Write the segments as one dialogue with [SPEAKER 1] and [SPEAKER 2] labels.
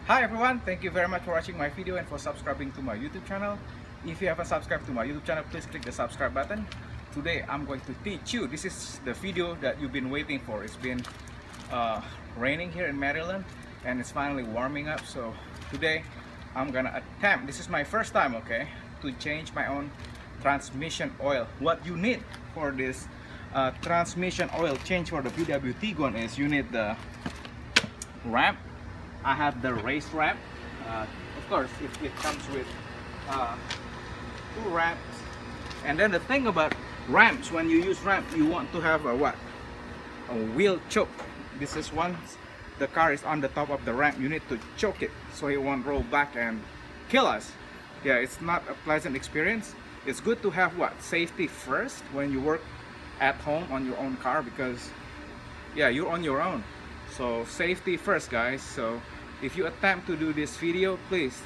[SPEAKER 1] Hi everyone, thank you very much for watching my video and for subscribing to my YouTube channel. If you haven't subscribed to my YouTube channel, please click the subscribe button. Today I'm going to teach you. This is the video that you've been waiting for. It's been raining here in Maryland and it's finally warming up. So today I'm gonna attempt, this is my first time, okay, to change my own transmission oil. What you need for this transmission oil change for the VW Tiguan is you need the ramp. I have the race ramp. Of course it comes with two ramps. And then the thing about ramps, when you use ramp, you want to have a wheel choke. This is once the car is on the top of the ramp, you need to choke it so it won't roll back and kill us. Yeah, it's not a pleasant experience. It's good to have safety first when you work at home on your own car, because yeah, you're on your own. So safety first, guys. So if you attempt to do this video, please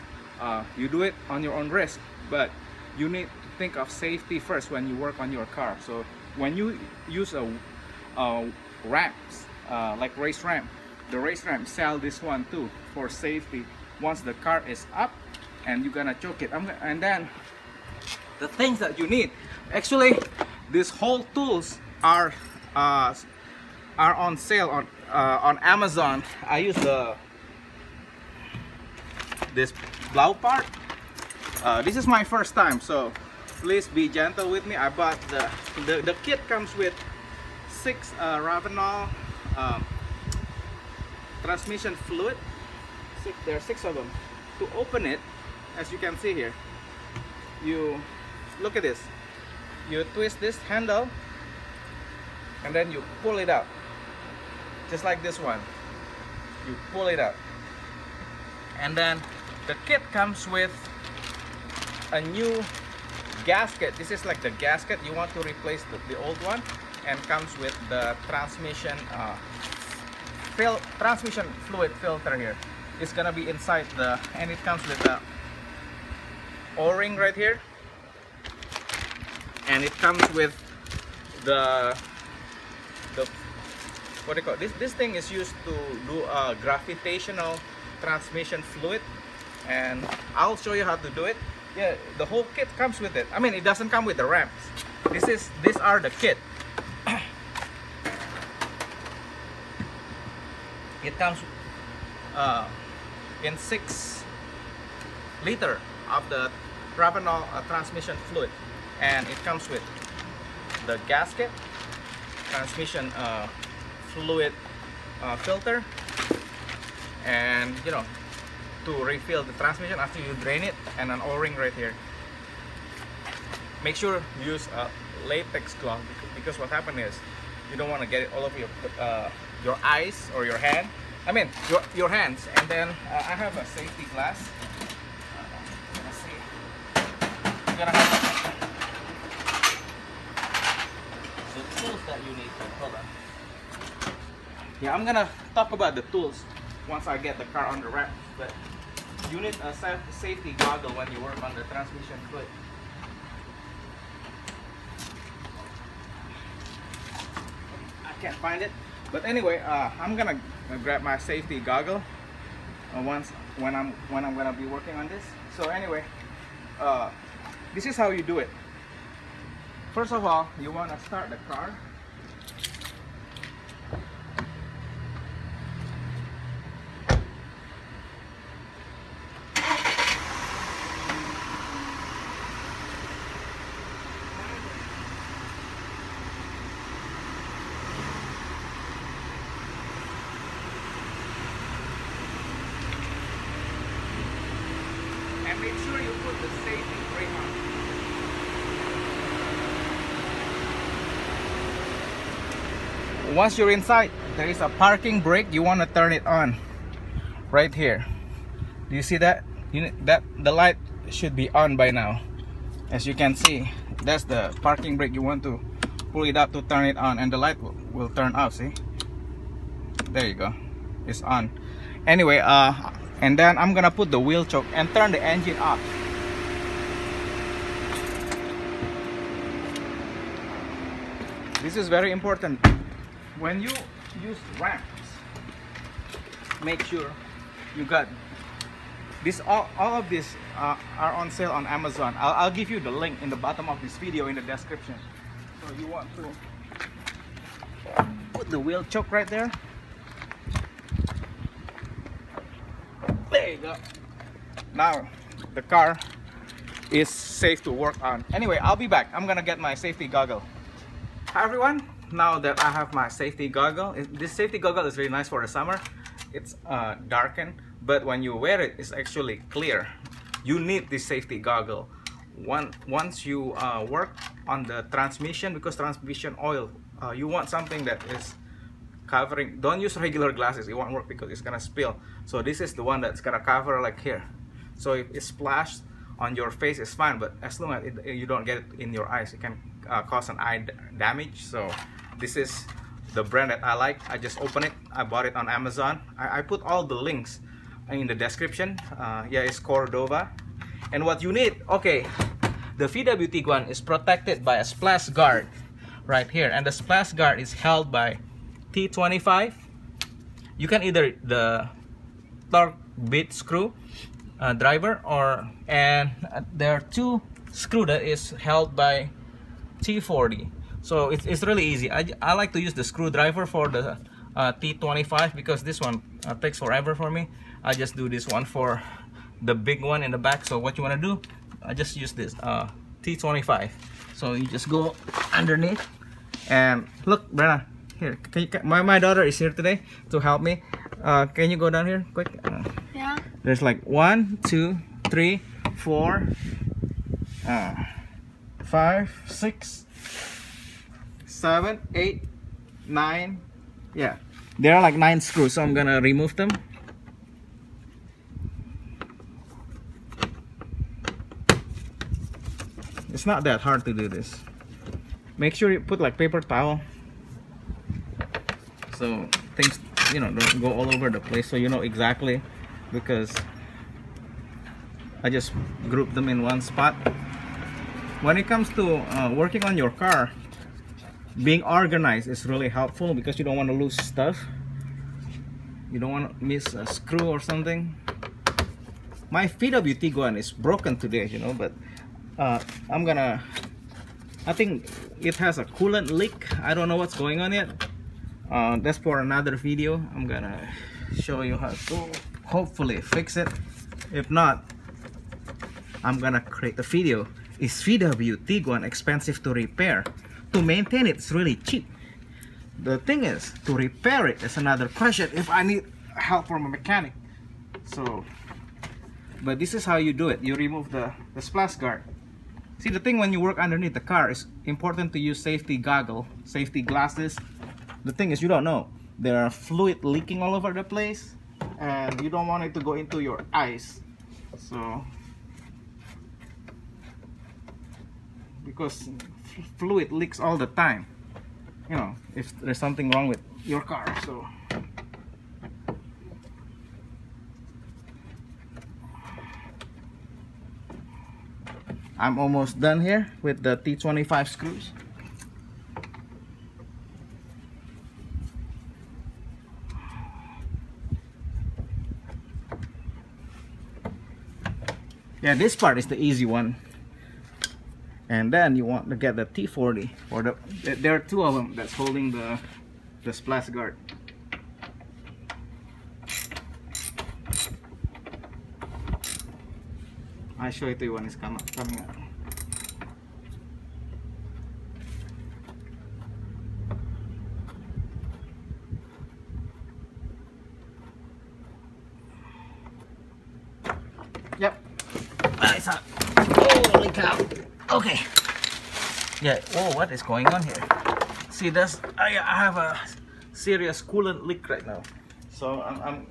[SPEAKER 1] you do it on your own risk, but you need to think of safety first when you work on your car. So when you use a ramps like race ramp, the race ramp sell this one too for safety. Once the car is up and you're gonna choke it, and then the things that you need, actually these whole tools are on sale on Amazon. I use this blow part. This is my first time, so please be gentle with me. I bought the kit comes with 6 Ravenol transmission fluid. There are 6 of them. To open it, as you can see here, you look at this. You twist this handle and then you pull it out, just like this one. You pull it out, and then the kit comes with a new gasket. This is like the gasket you want to replace the old one, and comes with the transmission fluid filter here. It's gonna be inside and it comes with the O-ring right here, and it comes with the what do you call it? This thing is used to do a gravitational transmission fluid, and I'll show you how to do it. Yeah, the whole kit comes with it. I mean, it doesn't come with the ramps. These are the kit. It comes in 6 liter of the Ravenol transmission fluid, and it comes with the gasket, transmission fluid filter, and to refill the transmission after you drain it, and an O-ring right here. Make sure you use a latex glove, because what happens is you don't want to get it all over your eyes or your hand. I mean your hands. And then I have a safety glass. Let's see. You're gonna have the tools that you need. Hold on. Yeah, I'm gonna talk about the tools once I get the car on the ramp, but you need a safety goggle when you work on the transmission fluid. I can't find it, but anyway, I'm gonna grab my safety goggle when I'm gonna be working on this. So anyway, this is how you do it. First of all, you want to start the car. And make sure you put the safety brake on. Once you're inside, there is a parking brake. You want to turn it on right here. Do you see that? The light should be on by now. As you can see, that's the parking brake. You want to pull it up to turn it on, and the light will turn off. See? There you go. It's on. Anyway, and then I'm gonna put the wheel choke and turn the engine off. This is very important. When you use ramps, make sure you got This all of these are on sale on Amazon. I'll give you the link in the bottom of this video in the description. So you want to put the wheel choke right there. There you go. Now the car is safe to work on. Anyway, I'll be back. I'm gonna get my safety goggle. Hi everyone. Now that I have my safety goggle, this safety goggle is really nice for the summer. It's darkened, but when you wear it, it's actually clear. You need this safety goggle once you work on the transmission, because transmission oil, you want something that is covering. Don't use regular glasses, it won't work because it's gonna spill. So this is the one that's gonna cover like here. So if it's splashed on your face, it's fine, but as long as you don't get it in your eyes, it can cause an eye damage. So this is the brand that I like. I just opened it. I bought it on Amazon. I put all the links in the description. Yeah, it's Cordova. And what you need, okay, the VW Tiguan is protected by a splash guard right here, and the splash guard is held by T25. You can either the torque bit screw driver, and there are two screw that is held by T40. So it's really easy. I like to use the screwdriver for the T25 because this one takes forever for me. I just do this one for the big one in the back. So what you want to do, I just use this T25. So you just go underneath, and look, Brenna, here. My daughter is here today to help me. Can you go down here quick?
[SPEAKER 2] Yeah.
[SPEAKER 1] There's like 1, 2, 3, 4, 5, 6, 7, 8, 9. Yeah, there are like 9 screws, so I'm gonna remove them. It's not that hard to do this. Make sure you put like paper towel so things, you know, don't go all over the place, so you know exactly, because I just group them in one spot. When it comes to working on your car, being organized is really helpful because you don't want to lose stuff. You don't want to miss a screw or something. My VW Tiguan is broken today, you know, but I think it has a coolant leak. I don't know what's going on yet. That's for another video. I'm gonna show you how to hopefully fix it. If not, I'm gonna create a video. Is VW Tiguan expensive to repair? To maintain it, it's really cheap. The thing is, to repair it is another question if I need help from a mechanic. So, but this is how you do it. You remove the splash guard. See, the thing when you work underneath the car is important to use safety goggle, safety glasses. The thing is, you don't know. There are fluid leaking all over the place, and you don't want it to go into your eyes. So, because fluid leaks all the time, you know, if there's something wrong with your car. So I'm almost done here with the T25 screws. Yeah, this part is the easy one. And then you want to get the T40, or there are 2 of them that's holding the splash guard. I'll show it to you when it's coming out. Yep. Nice. Holy cow. Okay. Yeah. Oh, what is going on here? See, that's I have a serious coolant leak right now. So I'm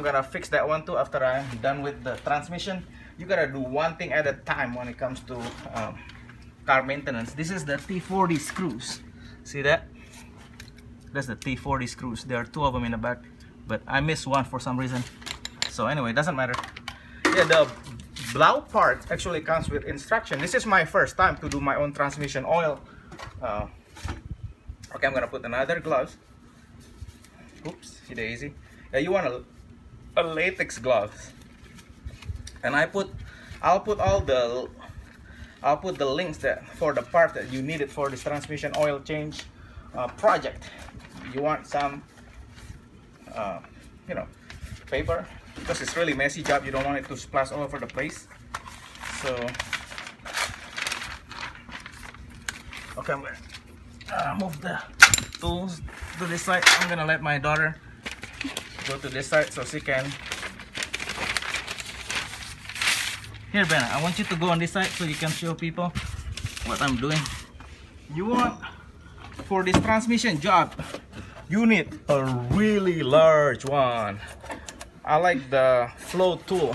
[SPEAKER 1] gonna fix that one too after I'm done with the transmission. You gotta do one thing at a time when it comes to car maintenance. This is the T40 screws. See that? That's the T40 screws. There are 2 of them in the back, but I missed one for some reason. So anyway, it doesn't matter. Yeah, the blow part actually comes with instruction. This is my first time to do my own transmission oil. Okay, I'm gonna put another gloves. Oops, see the easy. Yeah, you want a latex gloves. And I'll put the links that for the part that you needed for this transmission oil change project. You want some you know, paper, because it's really messy job. You don't want it to splash all over the place. So okay, I'm gonna move the tools to this side. I'm gonna let my daughter go to this side so she can. Here, Ben, I want you to go on this side so you can show people what I'm doing. You want, for this transmission job, you need a really large one. I like the flow tool.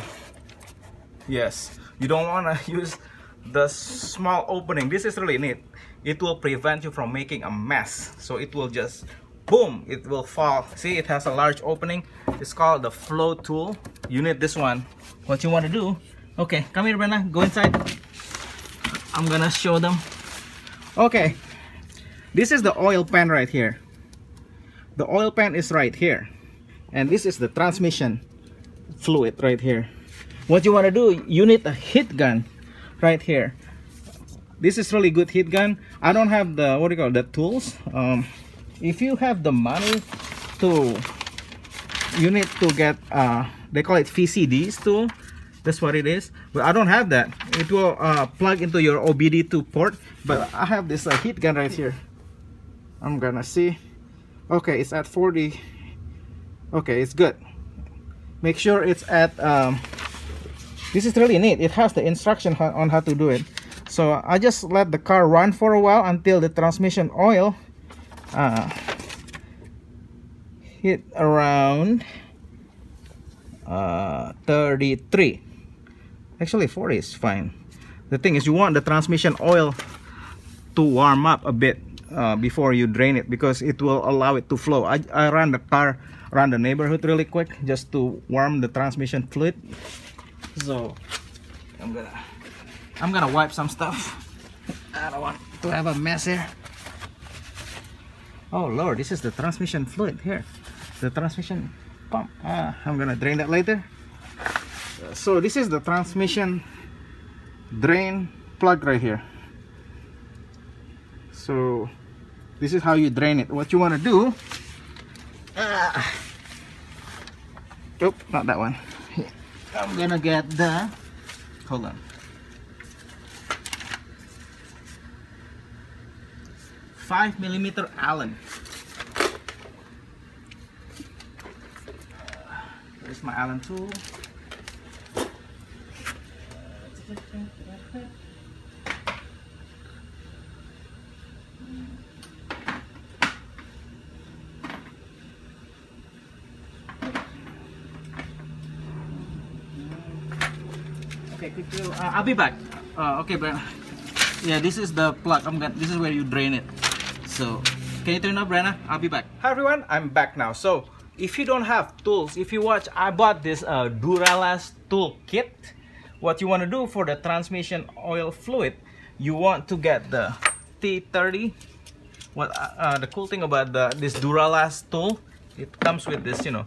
[SPEAKER 1] Yes, you don't want to use the small opening. This is really neat. It will prevent you from making a mess. So it will just, boom, it will fall. See, it has a large opening. It's called the flow tool. You need this one. What you want to do, okay, come here, Brenda, go inside. I'm gonna show them. Okay, this is the oil pan right here. The oil pan is right here, and this is the transmission fluid right here. What you want to do, you need a heat gun right here. This is really good heat gun. I don't have the, what do you call, the tools. If you have the money to, you need to get they call it VCDs tool. That's what it is, but I don't have that. It will plug into your OBD2 port, but I have this heat gun right here. I'm gonna see. Okay, it's at 40. Okay, it's good. Make sure it's at this is really neat. It has the instruction on how to do it. So I just let the car run for a while until the transmission oil hit around 33. Actually 40 is fine. The thing is, you want the transmission oil to warm up a bit before you drain it, because it will allow it to flow. I ran the car around the neighborhood really quick just to warm the transmission fluid. So I'm gonna wipe some stuff. I don't want to have a mess here. Oh Lord, this is the transmission fluid here, the transmission pump. I'm gonna drain that later. So this is the transmission drain plug right here. So this is how you drain it. What you want to do, oh, not that one. I'm gonna get the, hold on, 5mm Allen. There's my Allen tool. Okay, I'll be back. Okay, but yeah, this is the plug. This is where you drain it. So can you turn up, Brenna? I'll be back. Hi everyone, I'm back now. So if you don't have tools, if you watch, I bought this Duralast tool kit. What you want to do for the transmission oil fluid, you want to get the T30. What the cool thing about this Duralast tool, it comes with this, you know,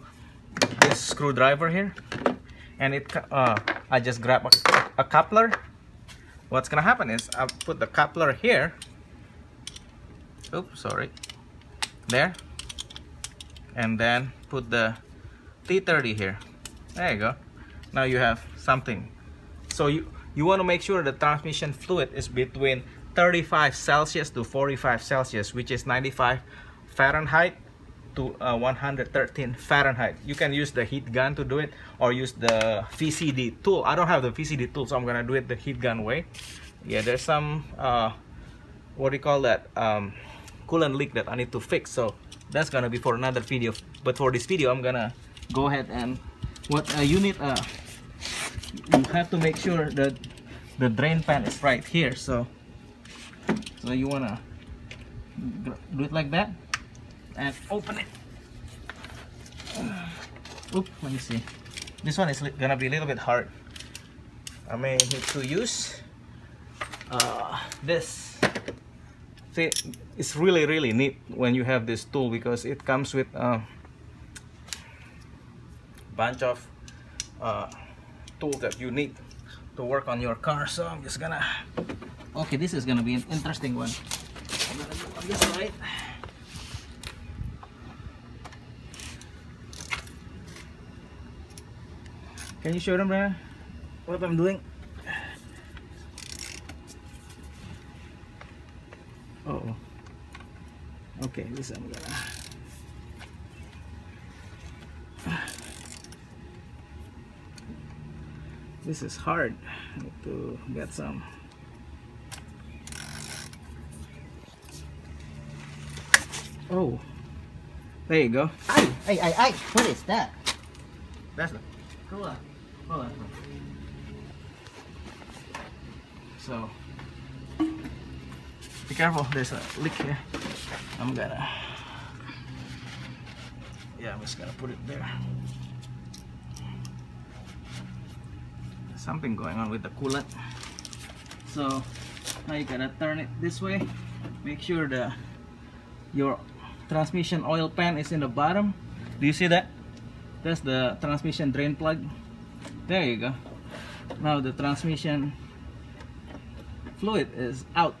[SPEAKER 1] this screwdriver here, and it I just grab a coupler. What's gonna happen is I'll put the coupler here. Oops, sorry. There. And then put the T30 here. There you go. Now you have something. So you want to make sure the transmission fluid is between 35 Celsius to 45 Celsius, which is 95 Fahrenheit to 113 Fahrenheit. You can use the heat gun to do it, or use the VCD tool. I don't have the VCD tool, so I'm gonna do it the heat gun way. Yeah, there's some what do you call that, coolant leak that I need to fix, so that's gonna be for another video. But for this video, I'm gonna go ahead and what you need, you have to make sure that the drain pan is right here. So you wanna do it like that and open it. Oops, let me see. This one is gonna be a little bit hard. I may need to use this. See, it's really neat when you have this tool, because it comes with a bunch of tool that you need to work on your car. So I'm just gonna, okay, this is gonna be an interesting one. I'm gonna go on this side. Can you show them, Brenda, what I'm doing? Oh, okay, this I'm gonna. This is hard. I need to get some. Oh, there you go.
[SPEAKER 2] Ay, what is that?
[SPEAKER 1] That's the coolant. Hold on. So, be careful, there's a leak here. I'm gonna, yeah, I'm just gonna put it there. Something going on with the coolant. So now you gotta turn it this way. Make sure your transmission oil pan is in the bottom. Do you see that? That's the transmission drain plug. There you go. Now the transmission fluid is out.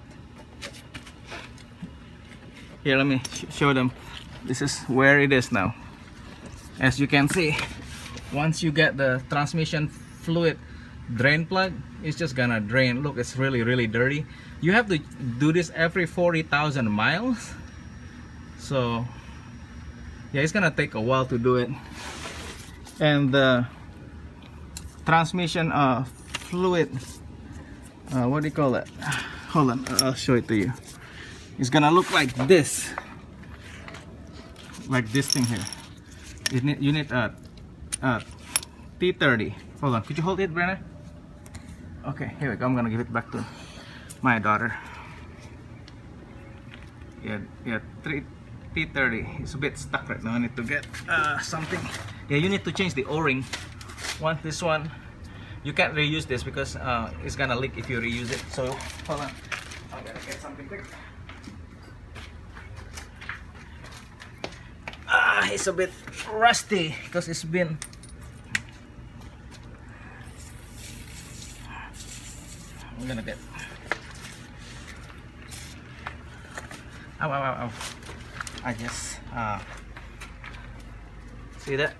[SPEAKER 1] Here, let me show them. This is where it is now. As you can see, once you get the transmission fluid drain plug, it's just gonna drain. Look, it's really dirty. You have to do this every 40,000 miles. So yeah, it's gonna take a while to do it. And the transmission fluid, what do you call it? Hold on, I'll show it to you. It's gonna look like this, thing here. You need a T30. Hold on, could you hold it, Brenna? Okay, here we go. I'm gonna give it back to my daughter. Yeah, T30. It's a bit stuck right now. I need to get something. Yeah, you need to change the O-ring. This one, you can't reuse this because it's gonna leak if you reuse it. So hold on, I'm gonna get something quick. It's a bit rusty because it's been. I'm gonna get. Ow. I just see that.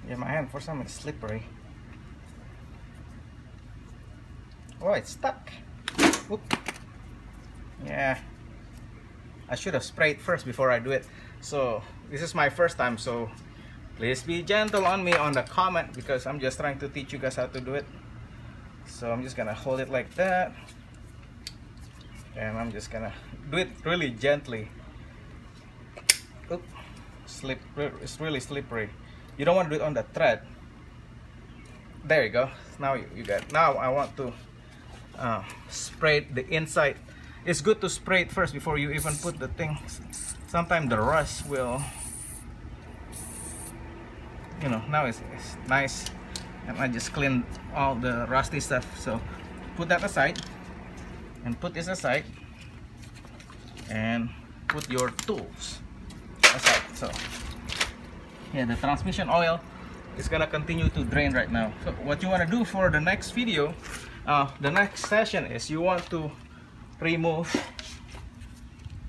[SPEAKER 1] Yeah, my hand for some is slippery. Oh, it's stuck. Oop. Yeah, I should have sprayed first before I do it. So this is my first time, so please be gentle on me on the comment because I'm just trying to teach you guys how to do it. So I'm just gonna hold it like that, and I'm just gonna do it really gently. Oop. It's really slippery. You don't want to do it on the thread. There you go. Now you got. Now I want to spray the inside. It's good to spray it first before you even put the thing. Sometimes the rust will, you know. Now it's nice, and I just cleaned all the rusty stuff. So put that aside, and put this aside, and put your tools aside. So yeah, the transmission oil is gonna continue to drain right now. So what you want to do for the next video, the next session, is you want to remove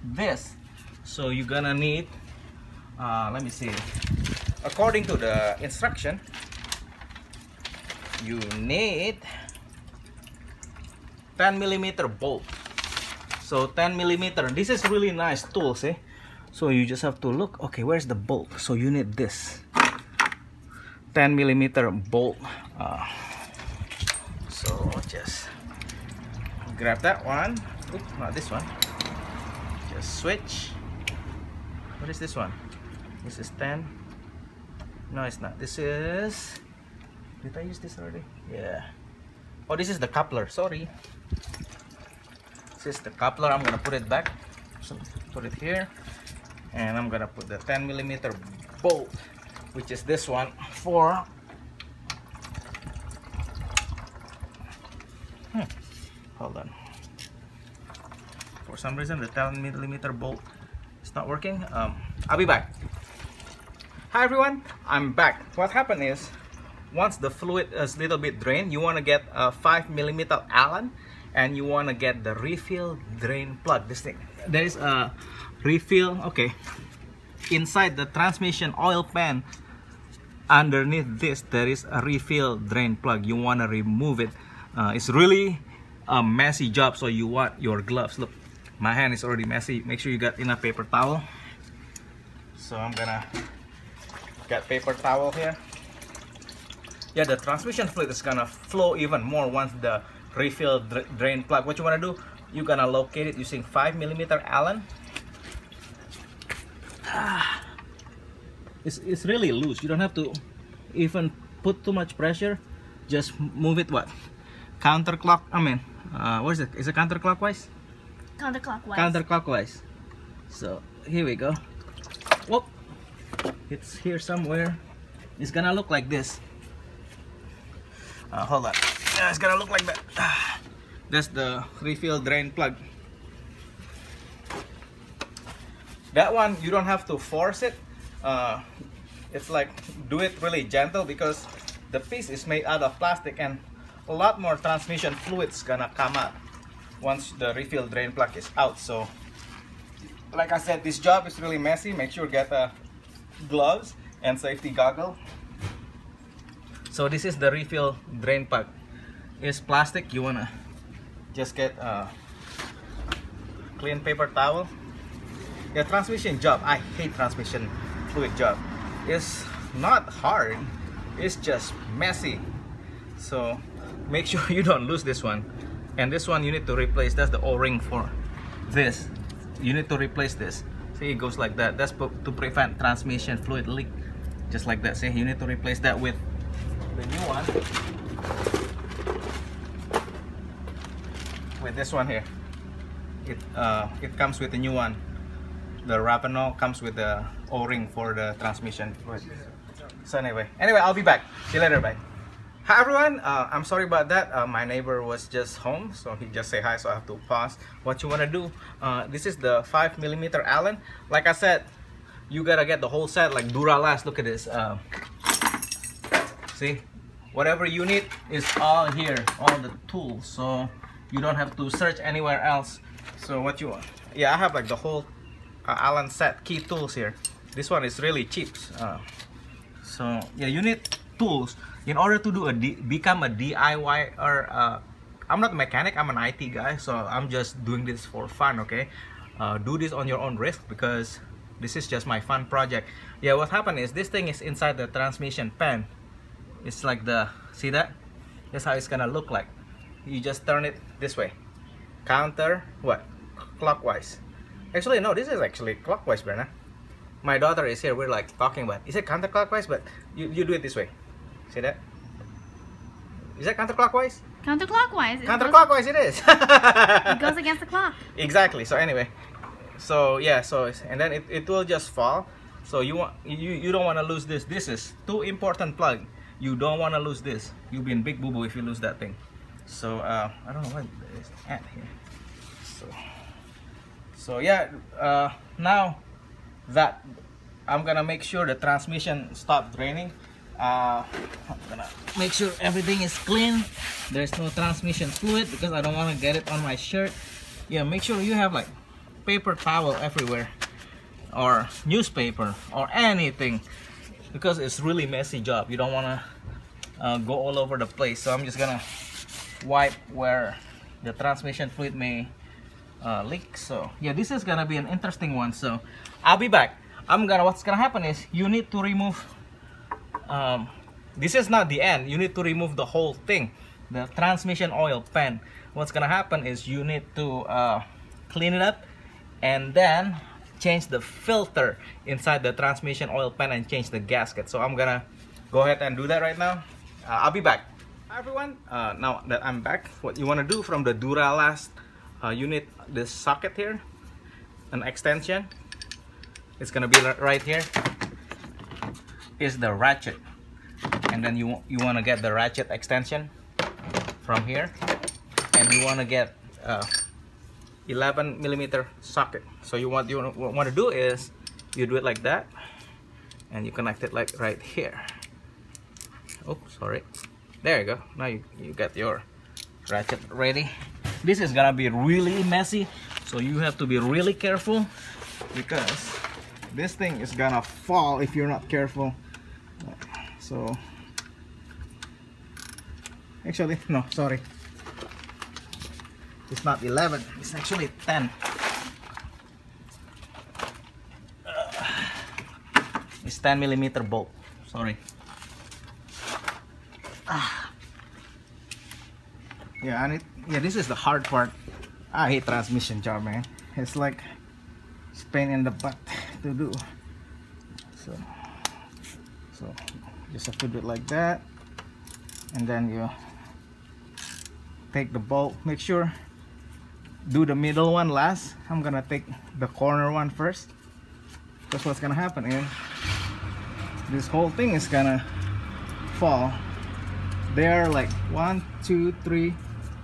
[SPEAKER 1] this. So you're gonna need, let me see, according to the instruction, you need 10mm bolt. So 10mm, this is really nice tool, see? So you just have to look, okay, where's the bolt? So you need this 10mm bolt. So just grab that one. Oops, not this one. Just switch. What is this one? This is 10. No, it's not. This is. Did I use this already? Yeah. Oh, this is the coupler. Sorry. This is the coupler. I'm gonna put it back. So put it here. And I'm gonna put the 10mm bolt, which is this one, for hold on. For some reason the 10mm bolt is not working. I'll be back. Hi everyone, I'm back. What happened is, once the fluid is a little bit drained, you want to get a 5mm Allen, and you want to get the refill drain plug. This thing, there is a refill, okay, inside the transmission oil pan. Underneath this there is a refill drain plug. You want to remove it. It's really a messy job, so you want your gloves. Look, my hand is already messy. Make sure you got enough paper towel. So I'm gonna get paper towel here. Yeah, the transmission fluid is gonna flow even more once the refill drain plug. What you want to do, you're gonna locate it using 5mm Allen. It's really loose. You don't have to even put too much pressure. Just move it what? Counterclock. I mean, what is it? Is it counterclockwise?
[SPEAKER 3] Counterclockwise.
[SPEAKER 1] Counterclockwise. So here we go. Whoop! It's here somewhere. It's gonna look like this. Hold on. Yeah, it's gonna look like that. That's the refill drain plug. That one you don't have to force it. It's like, do it really gentle, because the piece is made out of plastic and a lot more transmission fluid's gonna come out once the refill drain plug is out. So like I said, this job is really messy. Make sure you get gloves and safety goggle. So this is the refill drain plug. It's plastic. You wanna just get a clean paper towel. The transmission job, I hate transmission fluid job. It's not hard, it's just messy. So make sure you don't lose this one. And this one you need to replace. That's the O-ring for this. You need to replace this. See, it goes like that. That's to prevent transmission fluid leak. Just like that. See, you need to replace that with the new one. With this one here. It comes with a new one. The Rapinol comes with the O-ring for the transmission fluid. So anyway, I'll be back. See you later, bye. Hi everyone, I'm sorry about that. My neighbor was just home, so he just said hi, so I have to pause. What you want to do, this is the 5mm Allen. Like I said, you gotta get the whole set, like Duralast. Look at this. See, whatever you need is all here, all the tools, so you don't have to search anywhere else. So what you want, yeah, I have like the whole Allen set, key tools here. This one is really cheap. So yeah, you need tools in order to do become a DIY, or I'm not a mechanic, I'm an IT guy, so I'm just doing this for fun. Okay, do this on your own risk, because this is just my fun project. Yeah, what happened is this thing is inside the transmission pan. It's like the, see that? That's how it's gonna look like. You just turn it this way, clockwise. Actually, no, this is actually clockwise, Berna. My daughter is here, we're like talking about, is it counterclockwise? But you do it this way. See that? Is that counterclockwise?
[SPEAKER 3] Counterclockwise.
[SPEAKER 1] Counterclockwise it is.
[SPEAKER 3] It goes against the clock.
[SPEAKER 1] Exactly. So anyway, so yeah, so and then it will just fall. So you don't want to lose this. This is too important plug. You don't want to lose this. You'll be in big boo boo if you lose that thing. So I don't know what it is at here. So yeah, now that I'm gonna make sure the transmission stopped draining. I'm gonna make sure everything is clean. There's no transmission fluid, because I don't want to get it on my shirt. Yeah, make sure you have like paper towel everywhere, or newspaper, or anything, because it's really messy job. You don't want to go all over the place. So I'm just gonna wipe where the transmission fluid may leak. So yeah, this is gonna be an interesting one. So I'll be back. What's gonna happen is you need to remove this is not the end. You need to remove the whole thing, the transmission oil pan. What's gonna happen is you need to clean it up, and then change the filter inside the transmission oil pan, and change the gasket. So I'm gonna go ahead and do that right now. I'll be back. Hi everyone, now that I'm back, what you want to do from the Duralast, you need this socket here, an extension. It's gonna be right here. Is the ratchet, and then you want to get the ratchet extension from here, and you want to get 11 millimeter socket. So you want to do is you do it like that, and you connect it like right here. Oh, sorry. There you go. Now you got your ratchet ready. This is gonna be really messy, so you have to be really careful, because this thing is gonna fall if you're not careful. So actually, no, sorry, it's not 11, it's actually 10. It's 10 millimeter bolt, sorry. Yeah, and this is the hard part. I hate transmission job, man. It's like it's pain in the butt to do. So just have to do it like that, and then you take the bolt. Make sure do the middle one last. I'm gonna take the corner one first, because what's gonna happen is this whole thing is gonna fall. There are like 1, 2, 3,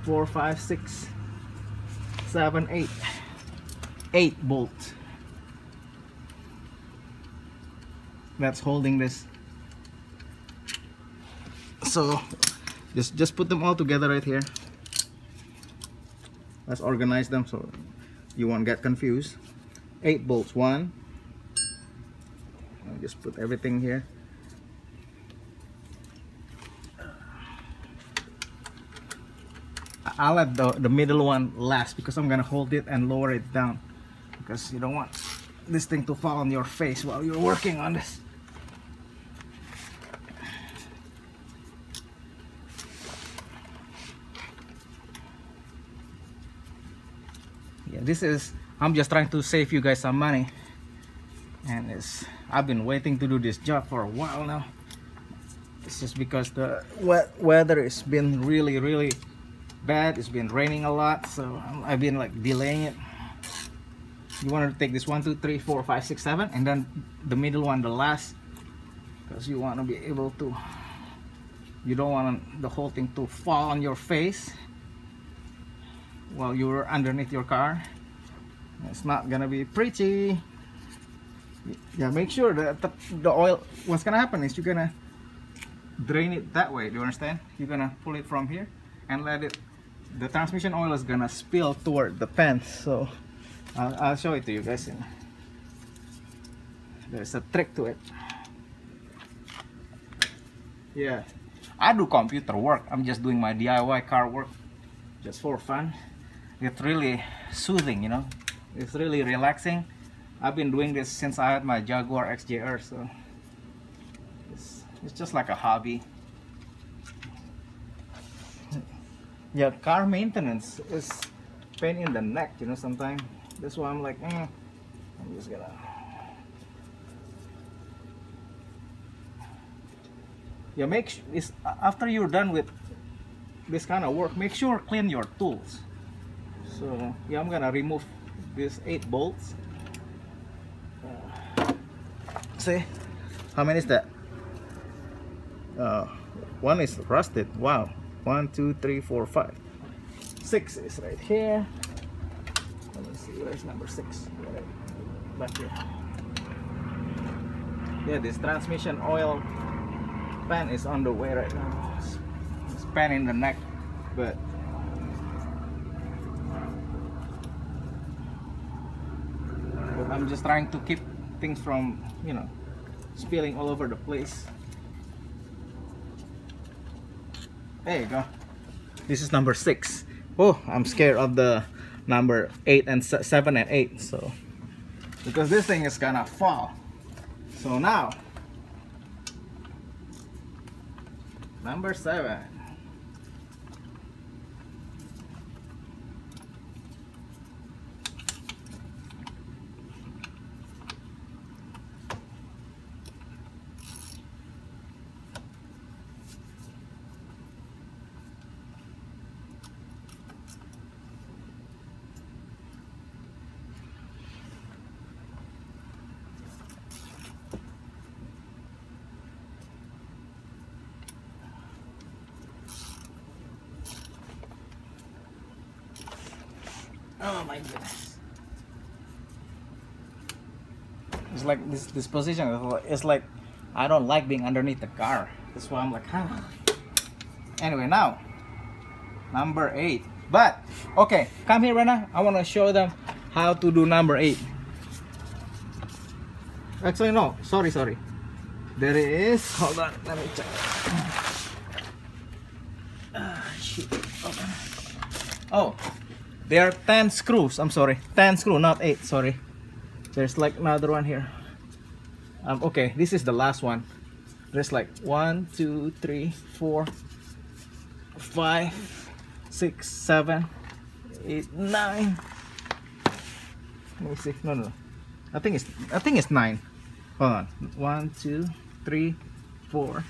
[SPEAKER 1] 4, 5, 6, 7, 8. 8 bolts that's holding this. So just put them all together right here. Let's organize them so you won't get confused. 8 bolts. 1. I'll just put everything here. I'll let the middle one last, because I'm gonna hold it and lower it down, because you don't want this thing to fall on your face while you're working on this. Yeah, this is, I'm just trying to save you guys some money, and I've been waiting to do this job for a while now. This is because the weather has been really bad. It's been raining a lot, so I've been like delaying it. You want to take this 1, 2, 3, 4, 5, 6, 7, and then the middle one the last, because you want to be able to, you don't want the whole thing to fall on your face while you're underneath your car. It's not gonna be pretty. Yeah, make sure that the oil, what's gonna happen is you're gonna drain it that way. Do you understand? You're gonna pull it from here and let it, the transmission oil is gonna spill toward the pants. So I'll show it to you guys. There's a trick to it. Yeah, I do computer work. I'm just doing my DIY car work just for fun. It's really soothing, you know. It's really relaxing. I've been doing this since I had my Jaguar XJR, so it's just like a hobby. Yeah, car maintenance is pain in the neck, you know, sometimes. That's why I'm like, I'm just gonna. Yeah, after you're done with this kind of work, make sure clean your tools. So yeah, I'm gonna remove these 8 bolts. See, how many is that? One is rusted. Wow. 1, 2, 3, 4, 5. 6 is right here. Let me see, where's number 6? Back here. Yeah, this transmission oil pan is on the way right now. It's pan in the neck, but I'm just trying to keep things from, you know, spilling all over the place. There you go. This is number 6. Oh, I'm scared of the number 8 and 7 and 8. So, because this thing is gonna fall. So now, number 7. Oh my goodness. It's like this position is like I don't like being underneath the car. That's why I'm like, huh. Anyway, now number 8. But okay, come here right now. I want to show them how to do number 8. Actually, no. Sorry. There it is. Hold on. Let me check. Shit. Okay. Oh, there are 10 screws. I'm sorry. 10 screws, not 8. Sorry. There's like another one here. Okay, this is the last one. There's like 1, 2, 3, 4, 5, 6, 7, 8, 9. Let me see. No. I think it's 9. Hold on. 1, 2, 3, 4,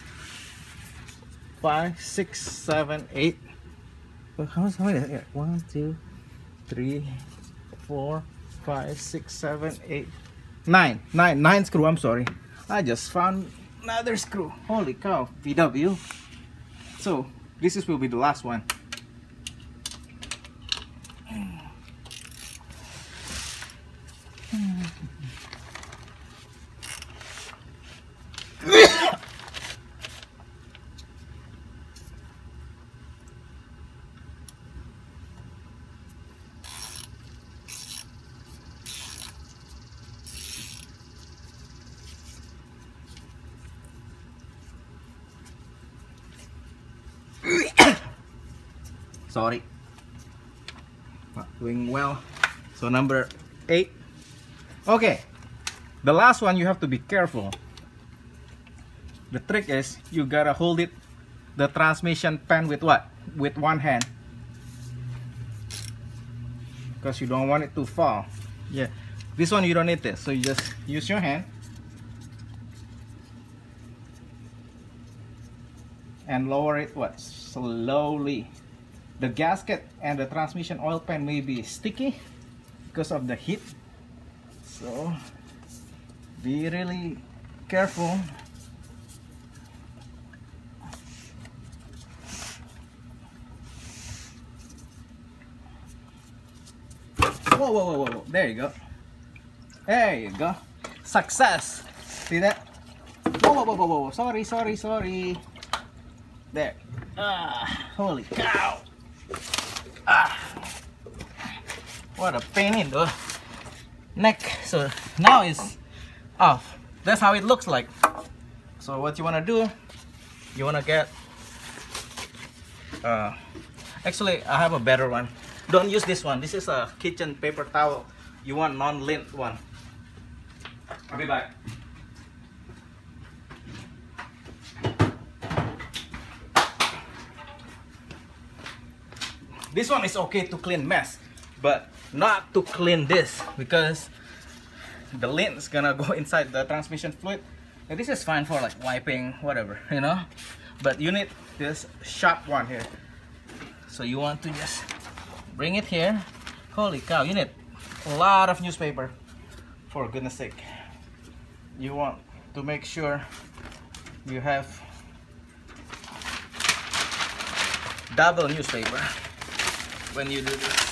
[SPEAKER 1] 5, 6, 7, 8. How many? 1, 2, 3, 4, 5, 6, 7, 8, 9 screw. I'm sorry. I just found another screw. Holy cow, VW. So this will be the last one. Sorry, not doing well. So number 8. Okay, the last one you have to be careful. The trick is you gotta hold it, the transmission pan, with what? With one hand, because you don't want it to fall. Yeah, this one you don't need this, so you just use your hand and lower it slowly. The gasket and the transmission oil pan may be sticky because of the heat, so be really careful. Whoa, there you go. There you go. Success. See that? Whoa. Sorry. There. Holy cow. What a pain in the neck. So now it's off. That's how it looks like. So what you want to do, you want to get actually I have a better one. Don't use this one. This is a kitchen paper towel. You want non-lint one. I'll be back. This one is okay to clean mess, but not to clean this, because the lint is gonna go inside the transmission fluid. And this is fine for like wiping, whatever, you know. But you need this sharp one here. So you want to just bring it here. Holy cow, you need a lot of newspaper, for goodness sake. You want to make sure you have double newspaper when you do this.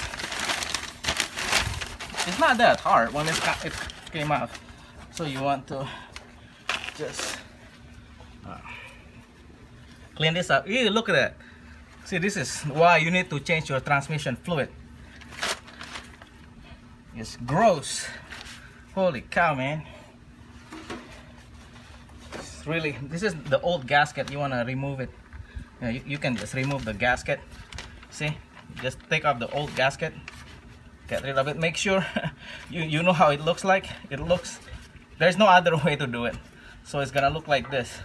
[SPEAKER 1] It's not that hard when it came out. So you want to just clean this up. Ew, look at that. See, this is why you need to change your transmission fluid. It's gross. Holy cow, man. It's really, this is the old gasket. You want to remove it. Yeah, you can just remove the gasket. See, just take off the old gasket, get rid of it. Make sure you know how it looks like. It looks, there's no other way to do it. So it's gonna look like this.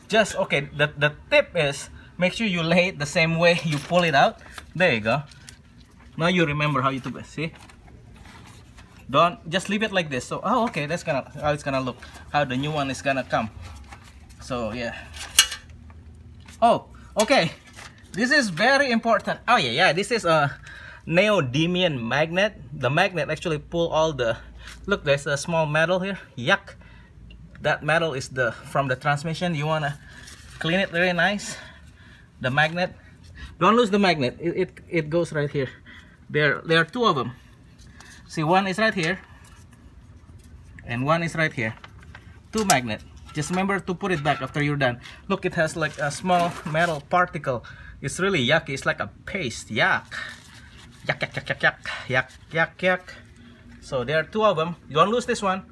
[SPEAKER 1] Just okay, the tip is make sure you lay it the same way you pull it out. There you go. Now you remember how you do it. See, don't just leave it like this. So oh, okay, that's gonna how it's gonna look, how the new one is gonna come. So yeah. Oh, okay, this is very important. Oh yeah, this is a Neodymium Magnet. The magnet actually pull all the, look, there's a small metal here. Yuck. That metal is from the transmission. You wanna clean it very nice. The magnet, don't lose the magnet. It goes right here. There are two of them. See, one is right here and one is right here. Two magnet. Just remember to put it back after you're done. Look, it has like a small metal particle. It's really yucky. It's like a paste. Yuck. Yuck, yuck, yuck, yuck, yuck, yuck, yuck, yuck. So there are two of them. You don't lose this one.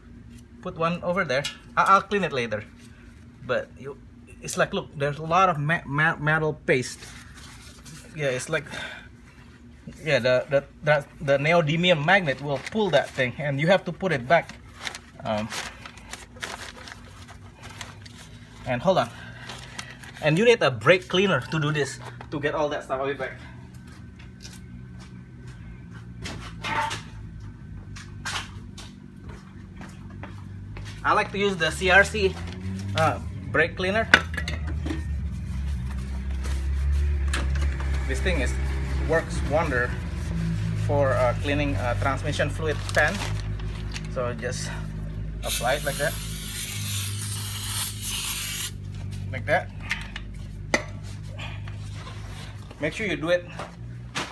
[SPEAKER 1] Put one over there. I'll clean it later. But it's like, look, there's a lot of metal paste. Yeah, it's like, yeah, the neodymium magnet will pull that thing, and you have to put it back. And hold on. And you need a brake cleaner to do this, to get all that stuff away back. I like to use the CRC brake cleaner. This thing works wonder for cleaning transmission fluid pan. So just apply it like that. Like that. Make sure you do it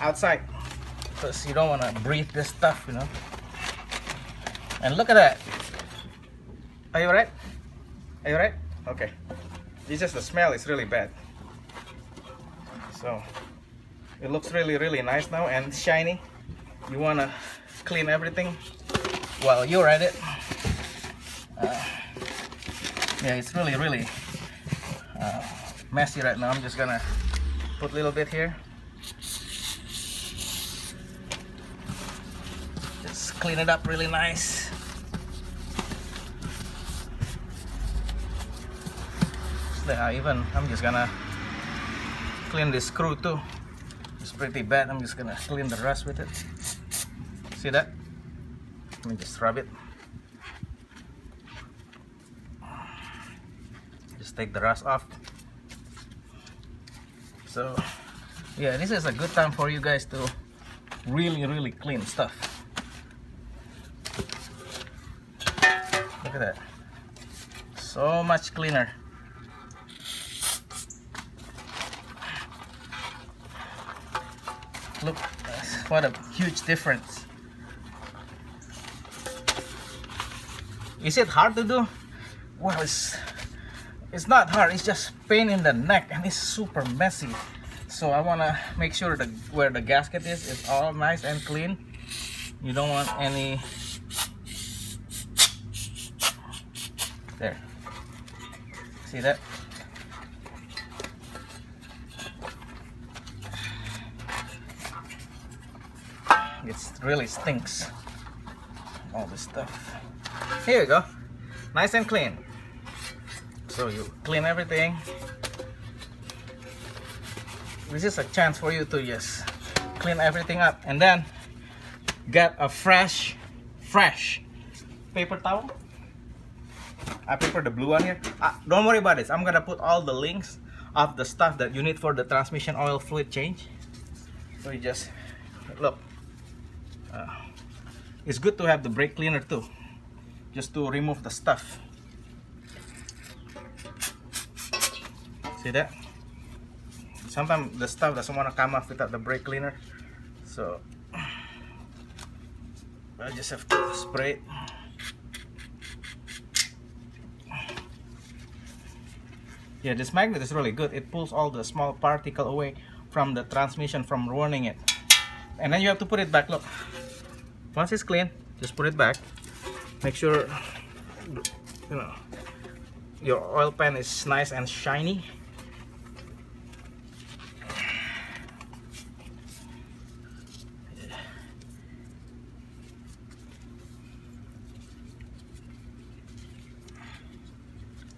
[SPEAKER 1] outside, because you don't want to breathe this stuff, you know. And look at that. Are you alright? Are you alright? Okay. It's just the smell is really bad. So it looks really, really nice now and shiny. You want to clean everything while you're at it. Yeah, it's really, really messy right now. I'm just gonna put a little bit here. Just clean it up really nice. I'm just gonna clean this screw too. It's pretty bad. I'm just gonna clean the rust with it. See that? Let me just rub it. Just take the rust off. So yeah, this is a good time for you guys to really, really clean stuff. Look at that. So much cleaner. Look, what a huge difference. Is it hard to do? Well, it's not hard. It's just pain in the neck, and it's super messy. So I want to make sure that where the gasket is all nice and clean. You don't want any. There. See that? It really stinks, all this stuff. Here you go, nice and clean. So you clean everything. This is a chance for you to just clean everything up, and then get a fresh paper towel. I prefer the blue one here. Don't worry about this. I'm gonna put all the links of the stuff that you need for the transmission oil fluid change. So you just look. It's good to have the brake cleaner too, just to remove the stuff. See that? Sometimes the stuff doesn't want to come off without the brake cleaner, so I just have to spray it. Yeah, this magnet is really good. It pulls all the small particle away from the transmission from ruining it. And then you have to put it back. Look, once it's clean, just put it back. Make sure you know your oil pan is nice and shiny.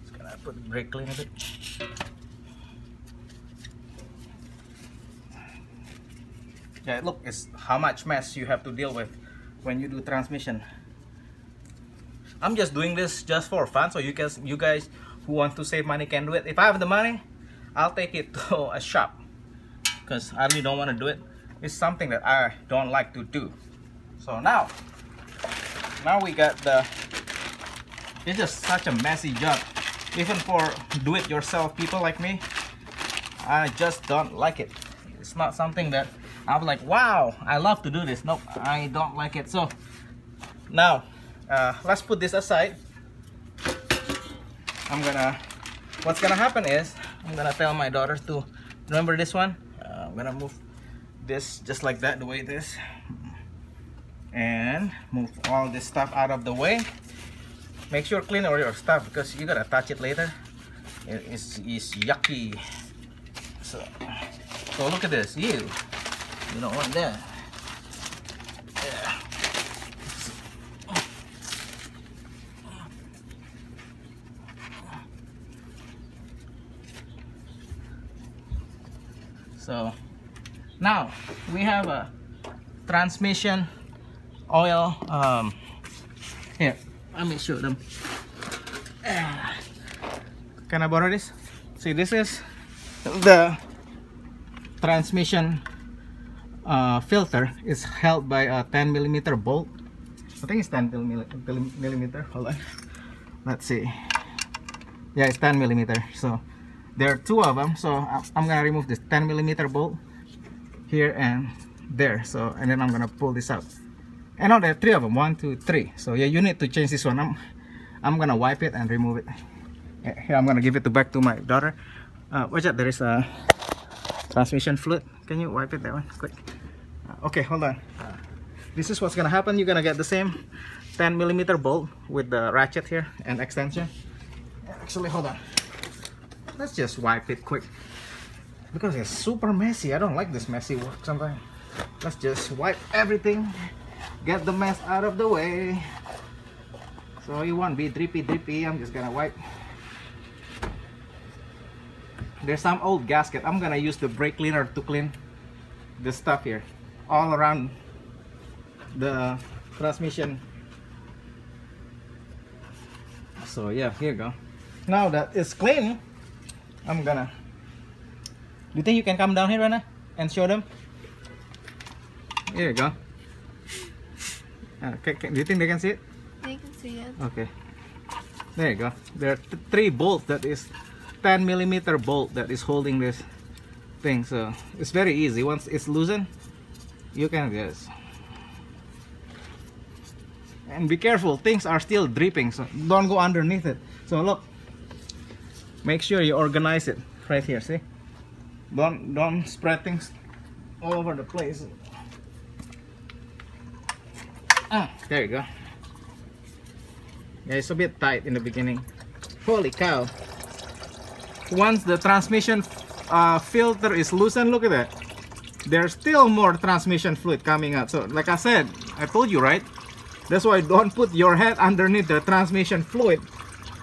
[SPEAKER 1] Just gonna put the brake clean a bit. Yeah, look, it's how much mess you have to deal with when you do transmission. I'm just doing this just for fun, so you guys who want to save money can do it. If I have the money, I'll take it to a shop, because I really don't want to do it. It's something that I don't like to do. So now we got it's just such a messy job. Even for do-it-yourself people like me, I just don't like it. It's not something that I'm like, wow, I love to do this. Nope, I don't like it. So now let's put this aside. What's gonna happen is I'm gonna tell my daughter to remember this one. I'm gonna move this just like that, the way it is, and move all this stuff out of the way. Make sure clean all your stuff because you gotta touch it later. It's yucky. So look at this. You don't want that. Yeah. So now we have a transmission oil. Here, let me show them. Can I borrow this? See, this is the transmission filter. Is held by a 10mm bolt. I think it's 10mm. Hold on. Let's see. Yeah, it's 10mm. So there are two of them. So I'm gonna remove this 10mm bolt here and there. So and then I'm gonna pull this out. And now there are three of them. 1, 2, 3. So yeah, you need to change this one. I'm gonna wipe it and remove it. Here, I'm gonna give it back to my daughter. Watch out, there is a transmission fluid. Can you wipe it that one quick? Okay, hold on. This is what's gonna happen. You're gonna get the same 10mm bolt with the ratchet here and extension. Actually, hold on. Let's just wipe it quick because it's super messy. I don't like this messy work sometimes. Let's just wipe everything, get the mess out of the way so you won't be drippy. I'm just gonna wipe. There's some old gasket. I'm gonna use the brake cleaner to clean the stuff here all around the transmission. So yeah, here you go. Now that it's clean, I'm gonna. Do you think you can come down here, Rana, and show them? Here you go. Do you think they can see it?
[SPEAKER 3] They can see it.
[SPEAKER 1] Okay. There you go. There are three bolts. That is 10mm bolt that is holding this thing. So it's very easy. Once it's loosened, you can just. And be careful. Things are still dripping, so don't go underneath it. So look. Make sure you organize it right here. See? Don't spread things all over the place. There you go. Yeah, it's a bit tight in the beginning. Holy cow. Once the transmission filter is loosened, look at that. There's still more transmission fluid coming out. So like I said, I told you, right? That's why don't put your head underneath the transmission fluid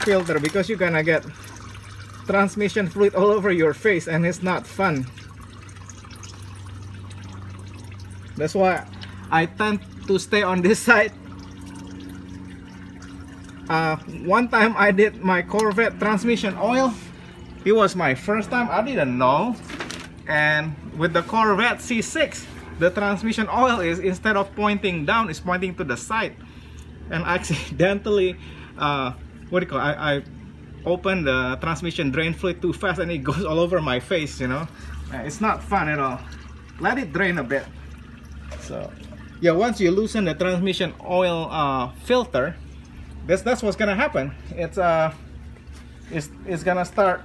[SPEAKER 1] filter because you're gonna get transmission fluid all over your face and it's not fun. That's why I tend to stay on this side. One time I did my Corvette transmission oil. It was my first time. I didn't know. And with the Corvette C6, the transmission oil is, instead of pointing down, is pointing to the side. And accidentally, I opened the transmission drain fluid too fast and it goes all over my face, you know. It's not fun at all. Let it drain a bit. So yeah, once you loosen the transmission oil filter, that's what's gonna happen. It's gonna start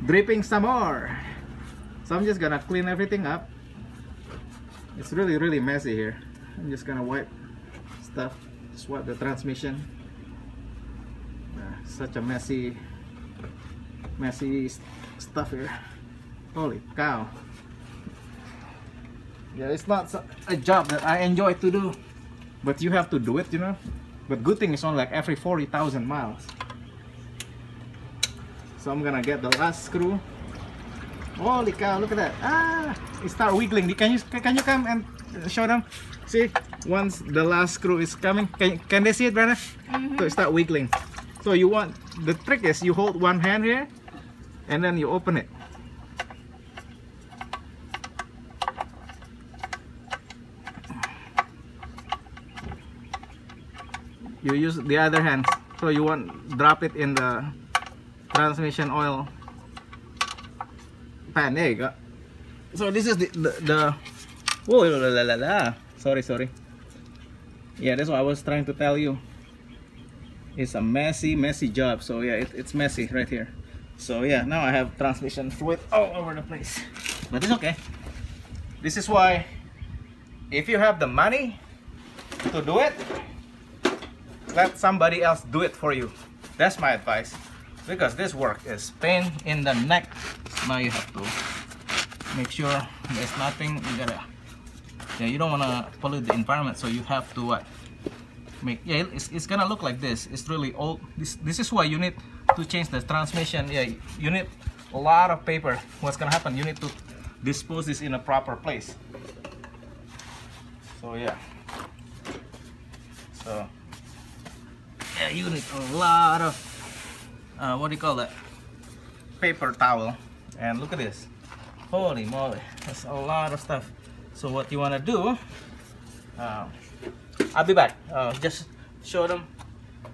[SPEAKER 1] dripping some more. So I'm just gonna clean everything up. It's really messy here. I'm just gonna wipe stuff, just wipe the transmission. Such a messy stuff here. Holy cow. Yeah, it's not a job that I enjoy to do, but you have to do it, you know. But good thing it's on like every 40,000 miles. So I'm gonna get the last screw. Holy cow, look at that. It start wiggling. Can you come and show them? See, once the last screw is coming, can they see it, Brenda? So it start wiggling. So you want, the trick is you hold one hand here and then you open it. You use the other hand, so you won't drop it in the transmission oil pan. There you go. So this is the whoa, la, la, la. Sorry. Yeah, that's what I was trying to tell you. It's a messy job. So yeah, it's messy right here. So yeah, now I have transmission fluid all over the place, but it's okay. This is why, if you have the money to do it, let somebody else do it for you. That's my advice, because this work is pain in the neck. So now you have to make sure there's nothing. You don't want to pollute the environment, so you have to what? It's gonna look like this. It's really old. This is why you need to change the transmission. Yeah, you need a lot of paper. What's gonna happen? You need to dispose this in a proper place. So yeah. So yeah, you need a lot of what do you call that? Paper towel. And look at this. Holy moly, that's a lot of stuff. So what you wanna do? I'll be back. Just show them.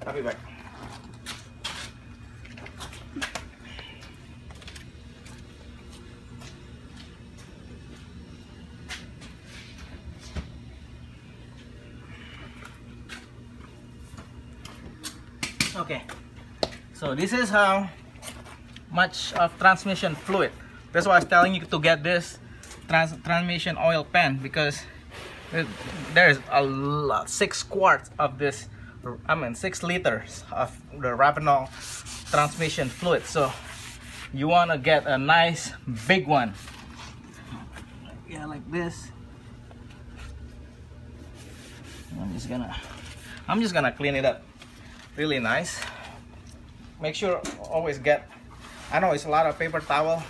[SPEAKER 1] I'll be back. Okay, so this is how much of transmission fluid. That's why I was telling you to get this transmission oil pan, because there's a lot, 6 quarts of this, 6 liters of the Rapinol transmission fluid. So you want to get a nice big one. Yeah, like this. I'm just gonna clean it up really nice. Make sure always get, I know it's a lot of paper towel,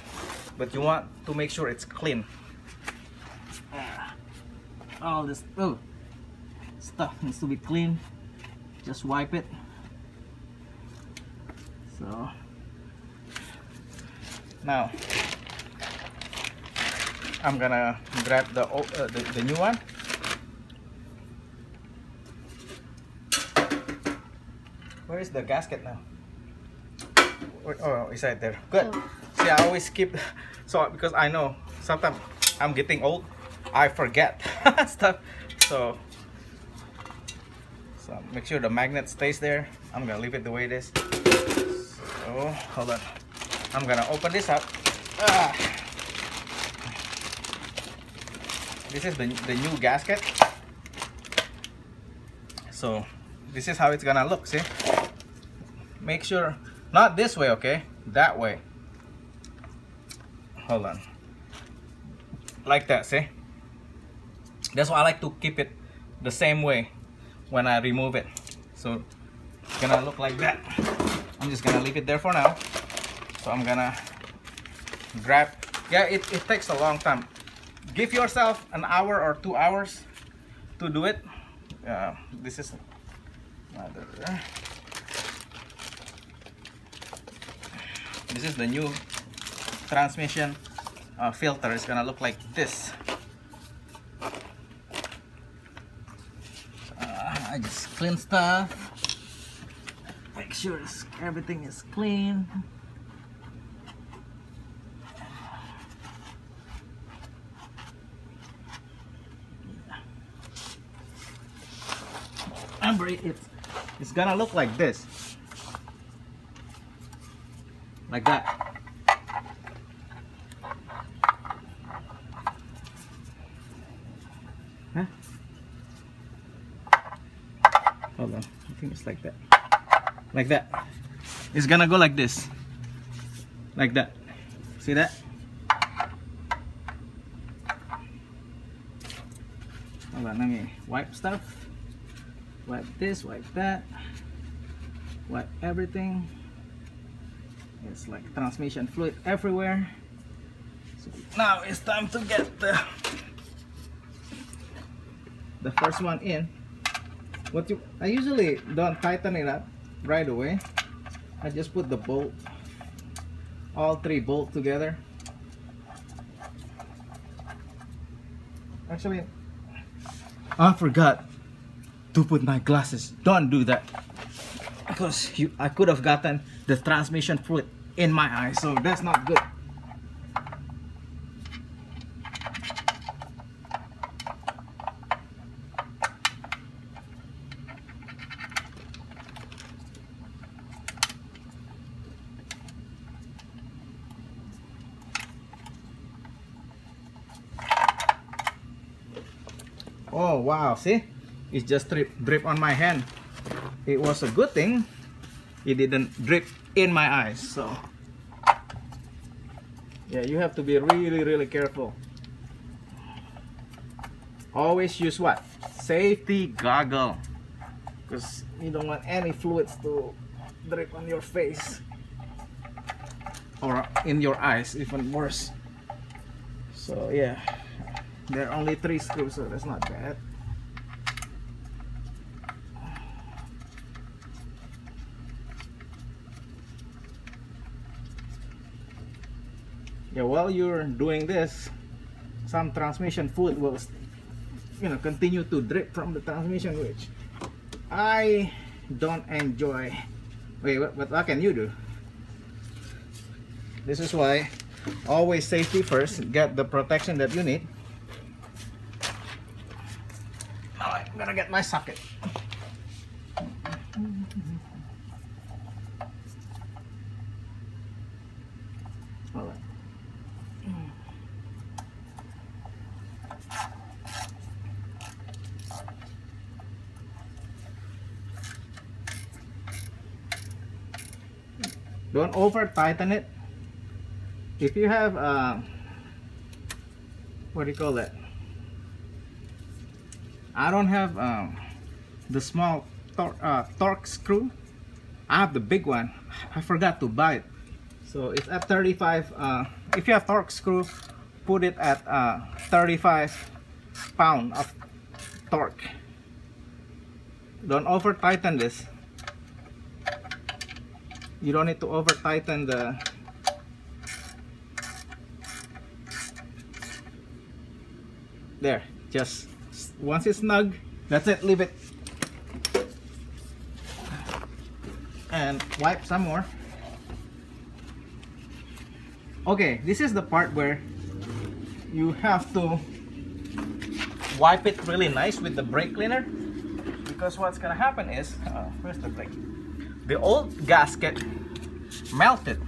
[SPEAKER 1] but you want to make sure it's clean. All this stuff needs to be clean. Just wipe it. So now I'm gonna grab the new one. Where is the gasket now? Oh, it's right there. Good. See, I always keep, so because I know sometimes I'm getting old, I forget stuff. So make sure the magnet stays there. I'm gonna leave it the way it is. So hold on. I'm gonna open this up. This is the new gasket. So this is how it's gonna look. See? Make sure not this way, okay? That way. Hold on. Like that, see? That's why I like to keep it the same way when I remove it. So it's gonna look like that. I'm just gonna leave it there for now. So I'm gonna grab, yeah, it takes a long time. Give yourself an hour or 2 hours to do it. This is the new transmission filter. It's gonna look like this. I just clean stuff, make sure everything is clean. It's gonna look like this, like that. Huh? Hold on, I think it's like that. Like that. It's gonna go like this. Like that. See that? Hold on, let me wipe stuff. Wipe this, wipe that. Wipe everything. It's like transmission fluid everywhere. So now it's time to get the first one in. I usually don't tighten it up right away. I just put the bolt, all 3 bolts together. Actually, I forgot to put my glasses. Don't do that, because I could have gotten the transmission fluid in my eye, so that's not good. Oh wow, see, it just drip on my hand. It was a good thing it didn't drip in my eyes. So yeah, you have to be really careful. Always use what? Safety goggle, because you don't want any fluids to drip on your face or in your eyes, even worse. So yeah, there are only 3 screws, so that's not bad. Yeah, while you're doing this, some transmission fluid will, you know, continue to drip from the transmission, which I don't enjoy. Wait, what can you do? This is why always safety first. Get the protection that you need. Now I'm gonna get my socket. All right. Don't over tighten it. If you have what do you call that? I don't have the small torque screw. I have the big one. I forgot to buy it. So it's at 35. If you have torque screw, put it at 35 pound of torque. Don't over tighten this. You don't need to over tighten the there. Just once it's snug, that's it. Leave it and wipe some more. Okay, this is the part where you have to wipe it really nice with the brake cleaner, because what's gonna happen is where's the brake? The old gasket melted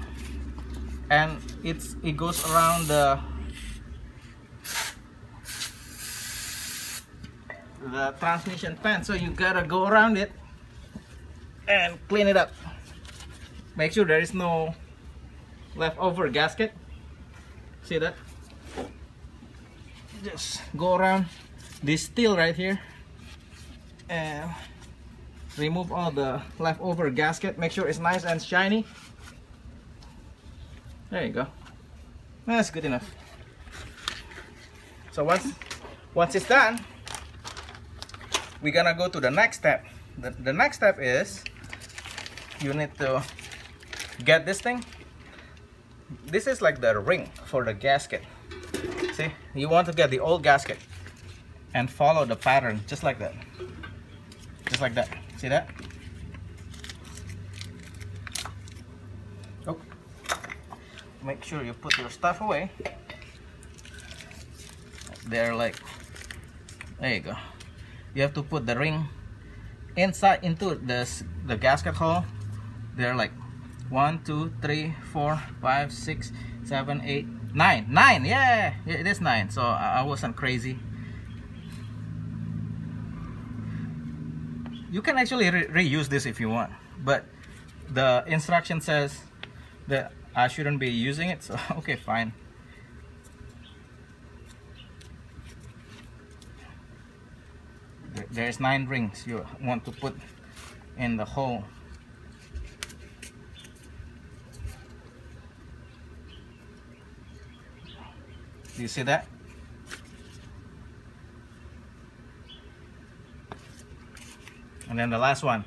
[SPEAKER 1] and it goes around the transmission pan, so you gotta go around it and clean it up. Make sure there is no leftover gasket. See that? Just go around this steel right here and remove all the leftover gasket. Make sure it's nice and shiny. There you go. That's good enough. So once it's done, we're gonna go to the next step. The next step is you need to get this thing. This is like the ring for the gasket. See, you want to get the old gasket and follow the pattern just like that. Just like that. See that? Oh. Make sure you put your stuff away. They're like, there you go. You have to put the ring inside into the gasket hole. They're like 1, 2, 3, 4, 5, 6, 7, 8, 9. 9, yeah, it is 9. So I wasn't crazy. You can actually reuse this if you want, but the instruction says that I shouldn't be using it, so okay, fine. There's 9 rings you want to put in the hole. Do you see that? And then the last one.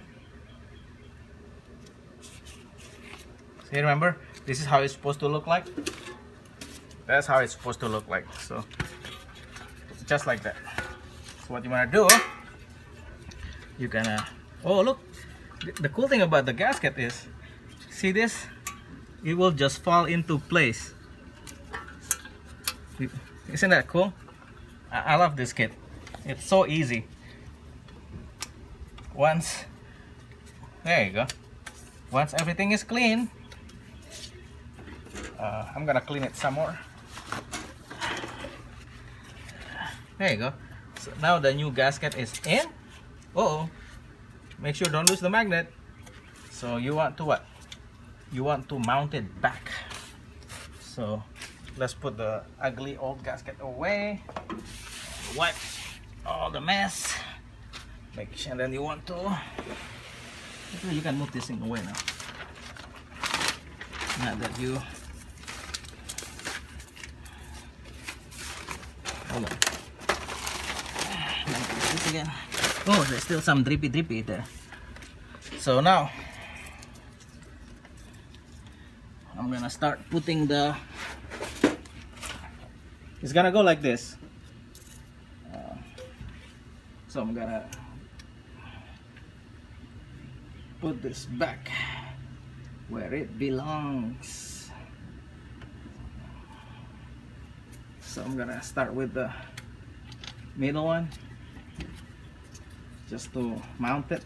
[SPEAKER 1] See, remember, this is how it's supposed to look like. That's how it's supposed to look like. So just like that. So what you want to do, you're gonna, oh look, the cool thing about the gasket is, see this, it will just fall into place. Isn't that cool? I love this kit. It's so easy. Once, there you go. Once everything is clean, I'm gonna clean it some more. There you go. So now the new gasket is in. Make sure don't lose the magnet. So you want to what? You want to mount it back. So let's put the ugly old gasket away. Wipe all the mess. Make sure, and then you want to. You can move this thing away now. Not that you. Hold on. This again. Oh, there's still some drippy there. So now I'm gonna start putting the. It's gonna go like this. So I'm gonna put this back where it belongs. So I'm gonna start with the middle one, just to mount it.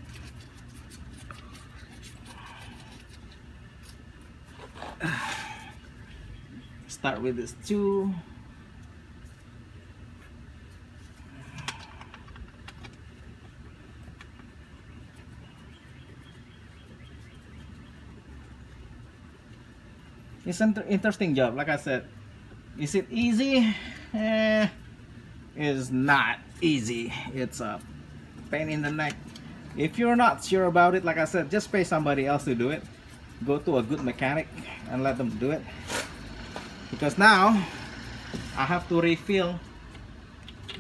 [SPEAKER 1] Start with this two. It's an interesting job. Like I said, is it easy? It's not easy. It's a pain in the neck. If you're not sure about it, like I said, just pay somebody else to do it. Go to a good mechanic and let them do it. Because now I have to refill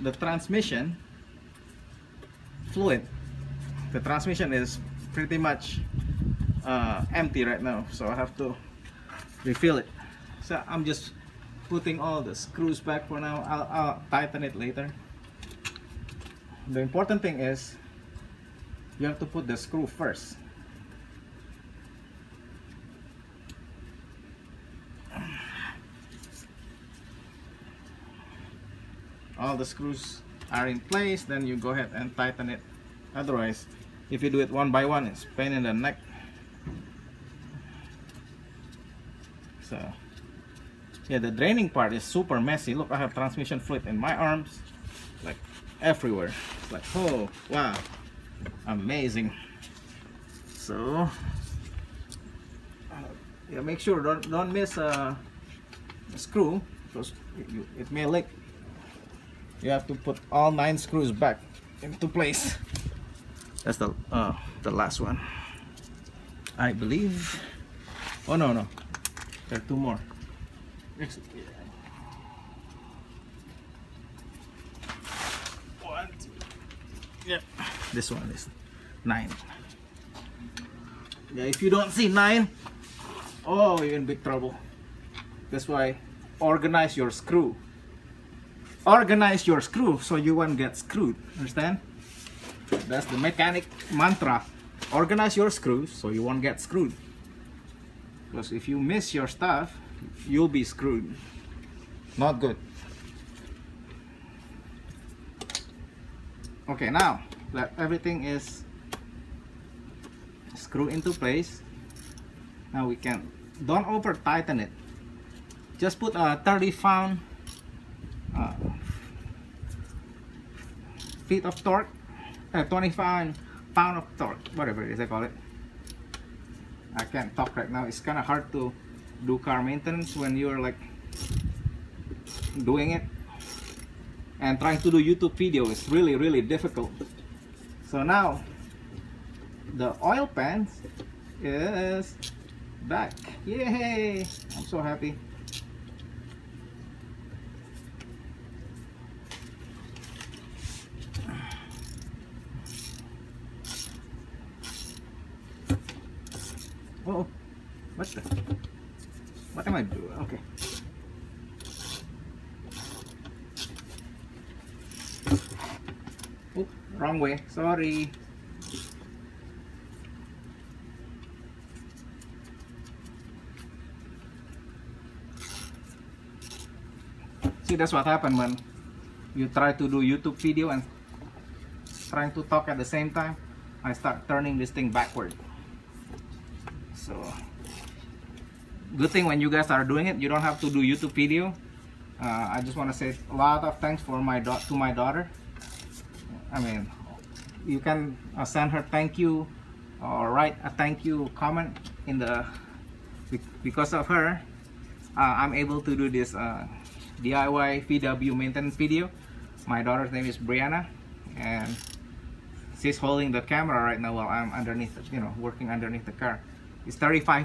[SPEAKER 1] the transmission fluid. The transmission is pretty much empty right now, so I have to refill it. So I'm just putting all the screws back for now. I'll tighten it later. The important thing is you have to put the screw first. All the screws are in place, then you go ahead and tighten it. Otherwise, if you do it one by one, it's pain in the neck. So yeah, the draining part is super messy. Look, I have transmission fluid in my arms, like everywhere. It's like, oh wow, amazing. So yeah, make sure don't miss a screw, because it may leak. You have to put all 9 screws back into place. That's the last one, I believe. Oh no, there are 2 more. One, two. Yeah, this one is 9. Yeah, if you don't see 9, oh, you're in big trouble. That's why organize your screw. Organize your screw so you won't get screwed. Understand? That's the mechanic mantra. Organize your screws so you won't get screwed. Because if you miss your stuff, you'll be screwed. Not good. Okay, now that everything is screwed into place, now we can, don't over tighten it. Just put a 30 pound feet of torque, 25 pound of torque, whatever it is I call it. I can't talk right now. It's kind of hard to do car maintenance when you're like doing it, and trying to do YouTube video is really difficult. So now the oil pan is back. Yay! I'm so happy. Oh, what am I doing? Okay. Oh, wrong way. Sorry. See, that's what happened when you try to do YouTube video and trying to talk at the same time. I start turning this thing backward. So good thing when you guys are doing it, you don't have to do YouTube video. I just want to say a lot of thanks for my daughter. I mean, you can send her thank you or write a thank you comment in the, because of her I'm able to do this DIY VW maintenance video. My daughter's name is Brianna, and she's holding the camera right now while I'm underneath, you know, working underneath the car. It's 35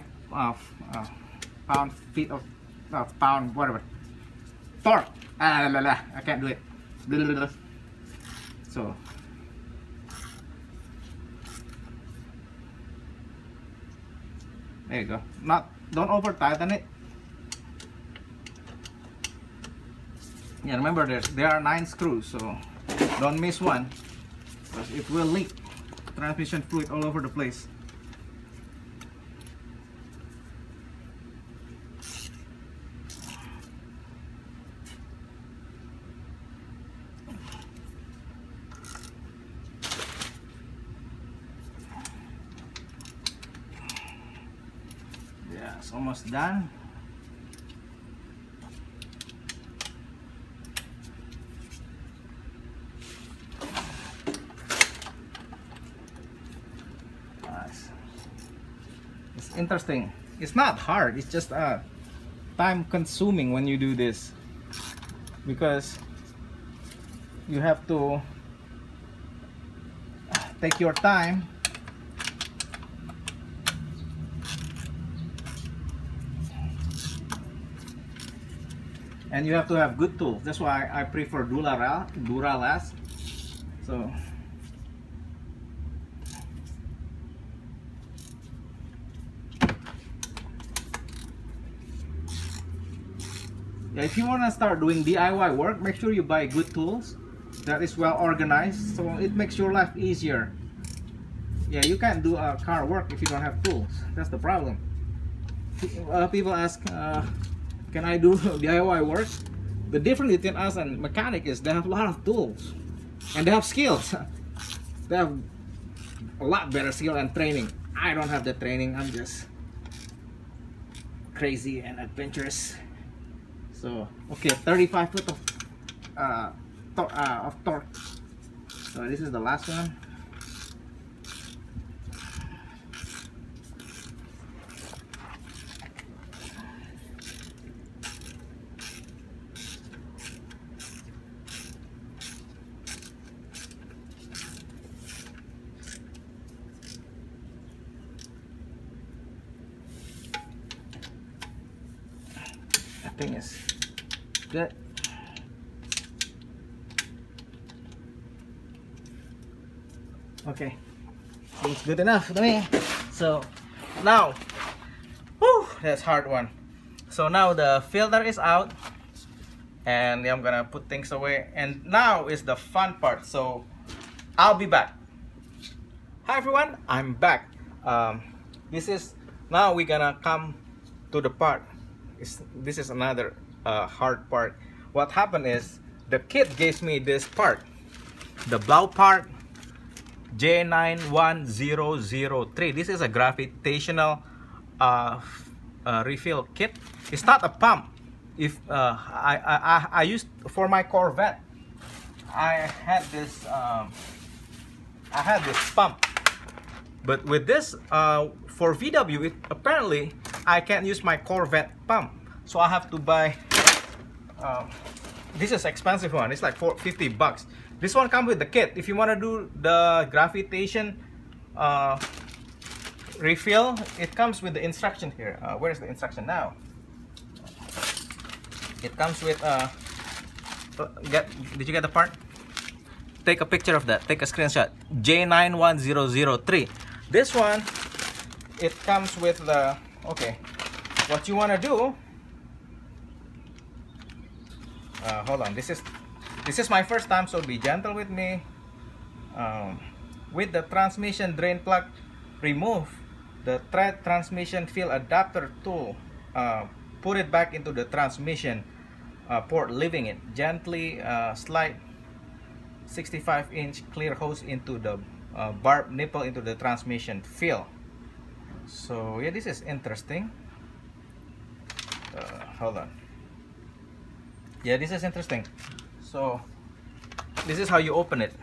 [SPEAKER 1] pound-feet of pound whatever torque. I can't do it. So there you go. Don't over tighten it. Yeah, remember there are 9 screws, so don't miss one, because it will leak transmission fluid all over the place. Yeah, it's almost done. It's interesting. It's not hard. It's just time consuming when you do this, because you have to take your time and you have to have good tools. That's why I prefer Duralast. So yeah, if you want to start doing DIY work, make sure you buy good tools that is well organized, so it makes your life easier. Yeah, you can't do car work if you don't have tools. That's the problem. People ask, can I do DIY work? The difference between us and mechanic is they have a lot of tools and they have skills. They have a lot better skill and training. I don't have the training. I'm just crazy and adventurous. So okay, 35 foot of torque. So this is the last one. That thing is good. Okay, seems good enough to me. So now, whew, that's hard one. So now the filter is out, and I'm gonna put things away. And now is the fun part. So I'll be back. Hi everyone, I'm back. This is now we're gonna come to the part. This is another hard part. What happened is the kit gave me this part, the Blau part J91003. This is a gravitational refill kit. It's not a pump. If I used for my Corvette, I had this pump, but with this for VW, apparently I can't use my Corvette pump, so I have to buy this is expensive one. It's like $50. This one comes with the kit. If you want to do the gravitation refill, it comes with the instruction here. Where's the instruction now? It comes with did you get the part? Take a picture of that. Take a screenshot. J91003. This one, it comes with the, okay, what you want to do, hold on, this is my first time, so be gentle with me. With the transmission drain plug, remove the thread transmission fill adapter tool, put it back into the transmission port, leaving it. Gently slide 65-inch clear hose into the barb nipple into the transmission fill. So yeah, this is interesting. Hold on. Yeah, this is interesting. So this is how you open it.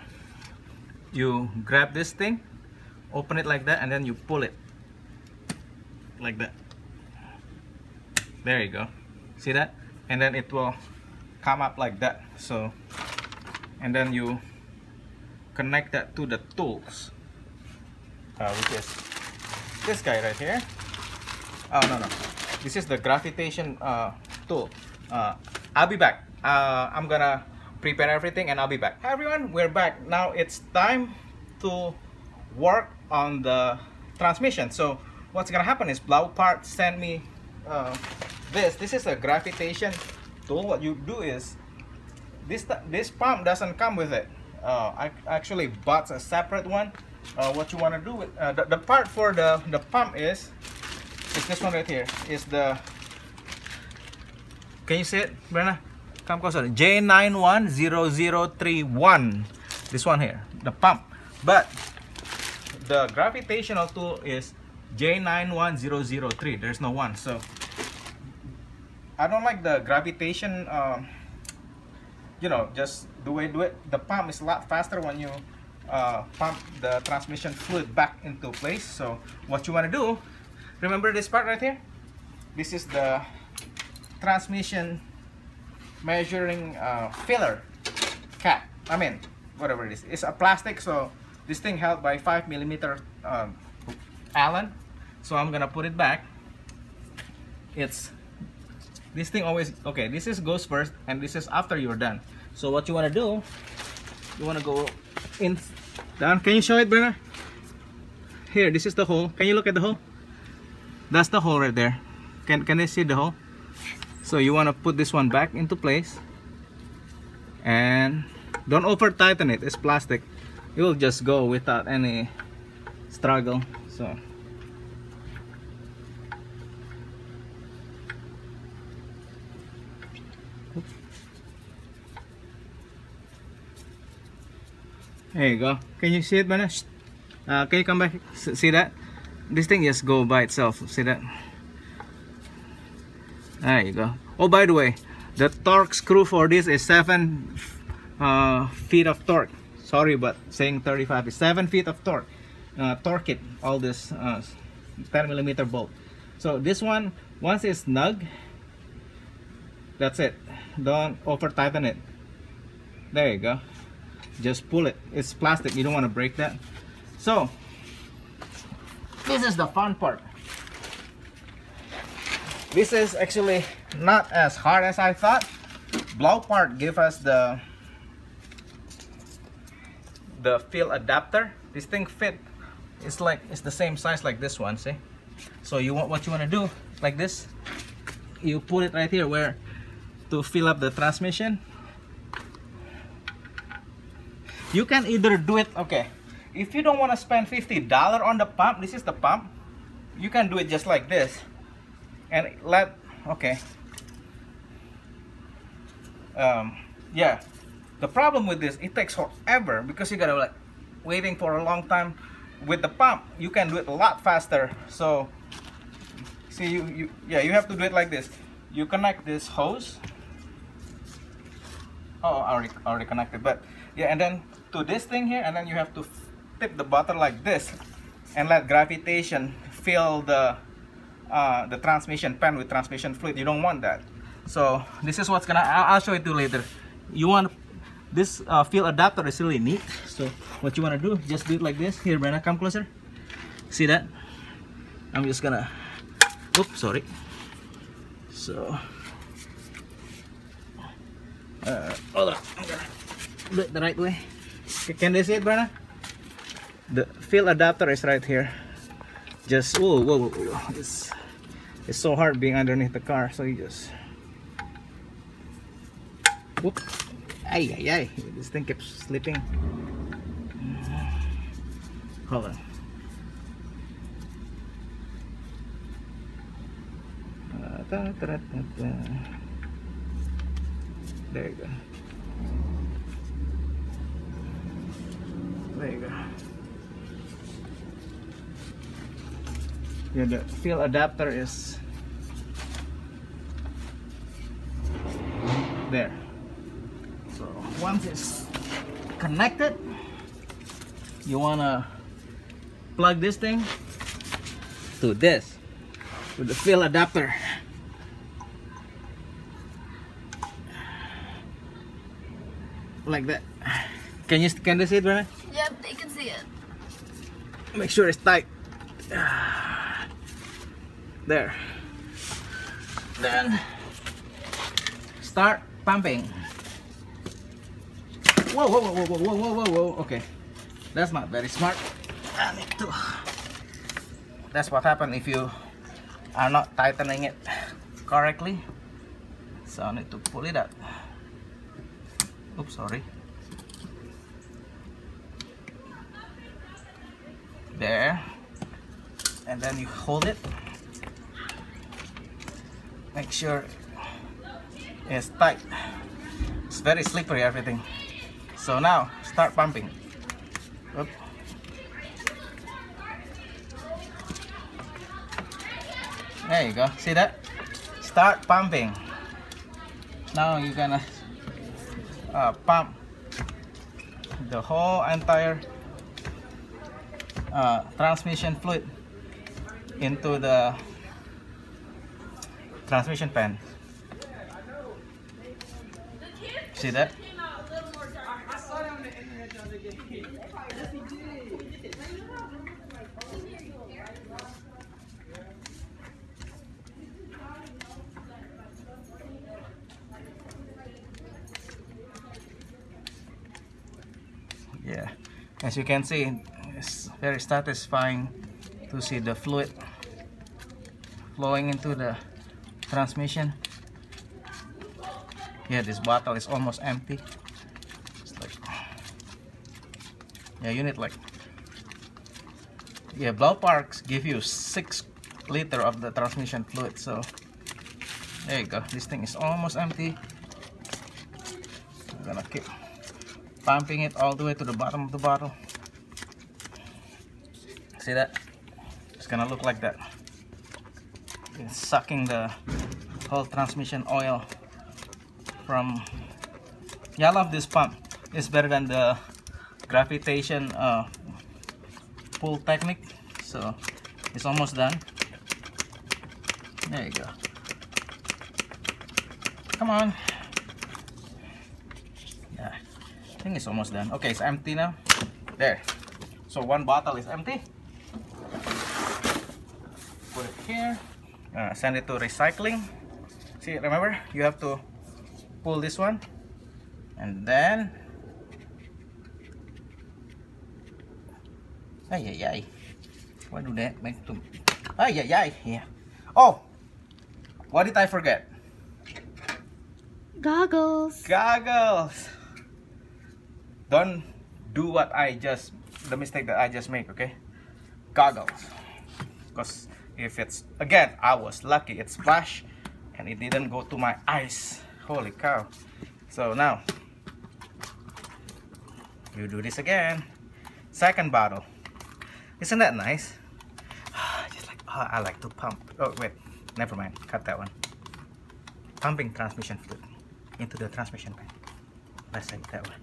[SPEAKER 1] you grab this thing, open it like that, and then you pull it like that. There you go. See that? And then it will come up like that. So, and then you connect that to the tools, which is this guy right here. Oh no, this is the gravitation tool. I'll be back. I'm gonna prepare everything and I'll be back. Hi everyone, we're back. Now it's time to work on the transmission. So what's gonna happen is Blaupart sent me this is a gravitation tool. What you do is this pump doesn't come with it. I actually bought a separate one. What you want to do with the part for the pump is this one right here. Is the, can you see it, Brenna? Come closer. J910031. This one here, the pump. But the gravitational tool is J91003. There's no one. So I don't like the gravitation, you know, just the way do it. The pump is a lot faster when you pump the transmission fluid back into place. So what you want to do, remember this part right here? This is the transmission measuring filler cap. I mean, whatever it is. It's a plastic, so this thing held by 5mm Allen. So I'm gonna put it back. It's this thing always, okay, this is goes first and this is after you're done. So what you want to do, you want to go in down. Can you show it, Brenna? Here, this is the hole. Can you look at the hole? That's the hole right there. Can they see the hole? So you want to put this one back into place and don't over tighten it. It's plastic. It will just go without any struggle. So there you go. Can you see it, Bana? Can you come back? See that? This thing just go by itself. See that? There you go. Oh, by the way, the torque screw for this is 7 feet of torque. Sorry, but saying 35 is 7 feet of torque. Torque it. All this 10mm bolt. So this one, once it's snug, that's it. Don't over tighten it. There you go. Just pull it. It's plastic. You don't want to break that. So this is the fun part. This is actually not as hard as I thought. Blaupart gave us the fill adapter. This thing fit. It's like it's the same size like this one. See? So you want, what you want to do like this. You put it right here where to fill up the transmission. You can either do it, okay, if you don't want to spend $50 on the pump, this is the pump, you can do it just like this and let, okay, yeah, the problem with this, it takes forever because you gotta like waiting for a long time. With the pump you can do it a lot faster. So see, you have to do it like this. You connect this hose. Oh, I already connected, but yeah, and then to this thing here, and then you have to tip the bottle like this and let gravitation fill the transmission pan with transmission fluid. You don't want that. So this is what's gonna, I'll show it to you later. You want this fill adapter is really neat. So what you want to do, just do it like this. Here, Brenna, come closer. See that? I'm just gonna, oops, sorry. So hold on, I'm gonna do it the right way. Can they see it, Brenna? The fill adapter is right here. Just whoa. It's so hard being underneath the car. So you just whoop. Ay. This thing keeps slipping. Hold on. There you go. There you go. Yeah, the fill adapter is there. So once it's connected, you wanna plug this thing to this with the fill adapter. Like that. Can you see it, Brenda?
[SPEAKER 3] Yep, they can see it.
[SPEAKER 1] Make sure it's tight. There. Then start pumping. Whoa, whoa, whoa, whoa, whoa, whoa, whoa, whoa. Okay, that's not very smart. I need to. That's what happens if you are not tightening it correctly. So I need to pull it out. Oops, sorry. There. And then you hold it. Make sure it's tight. It's very slippery, everything. So now start pumping. Oop. There you go. See that? Start pumping. Now you're gonna pump the whole entire transmission fluid into the transmission pan. See that? Yeah, as you can see, it's very satisfying to see the fluid flowing into the transmission. Yeah, this bottle is almost empty. It's like, yeah, you need like, yeah, ballparks give you 6 liters of the transmission fluid. So there you go. This thing is almost empty. I'm gonna keep pumping it all the way to the bottom of the bottle. See that? It's gonna look like that. It's sucking the whole transmission oil from. Yeah, I love this pump. It's better than the gravitation pull technique. So it's almost done. There you go. Come on. Yeah, I think it's almost done. Okay, it's empty now. There. So one bottle is empty. Put it here. Send it to recycling. See, remember, you have to pull this one, and then ay. Why do that make to ay. Yeah. Oh, what did I forget?
[SPEAKER 3] Goggles.
[SPEAKER 1] Goggles. Don't do the mistake that I just made, okay? Goggles. Because if it's, again, I was lucky, it splashed and it didn't go to my eyes. Holy cow. So now you do this again. Second bottle. Isn't that nice? Just like, oh, I like to pump. Oh wait, never mind, cut that one. Pumping transmission fluid into the transmission pan. Let's say it that way.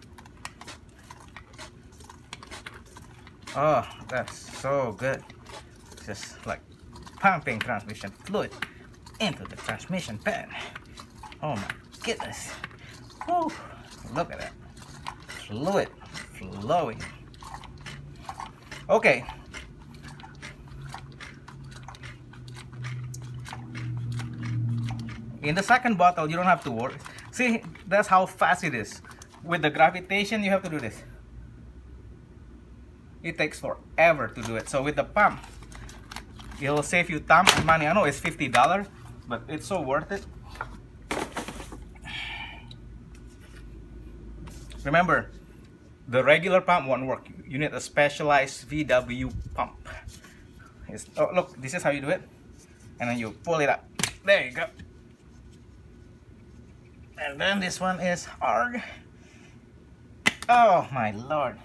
[SPEAKER 1] Oh, that's so good. Just like pumping transmission fluid into the transmission pan. Oh my goodness. Woo, look at that. Fluid flowing. Okay. In the second bottle, you don't have to worry. See, that's how fast it is. With the gravitation, you have to do this. It takes forever to do it. So with the pump, it'll save you time and money. I know it's $50, but it's so worth it. Remember, the regular pump won't work. You need a specialized VW pump. Oh, look, this is how you do it. And then you pull it up. There you go. And then this one is hard. Oh my lord.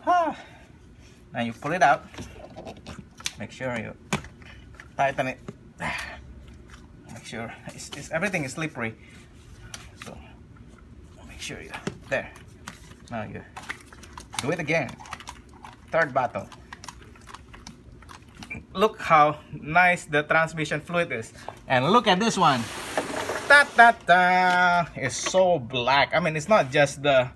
[SPEAKER 1] Ah. Now you pull it out. Make sure you tighten it. Make sure everything is slippery. So make sure you there. Now you do it again. third bottle. Look how nice the transmission fluid is, and look at this one. It's so black. I mean, it's not just the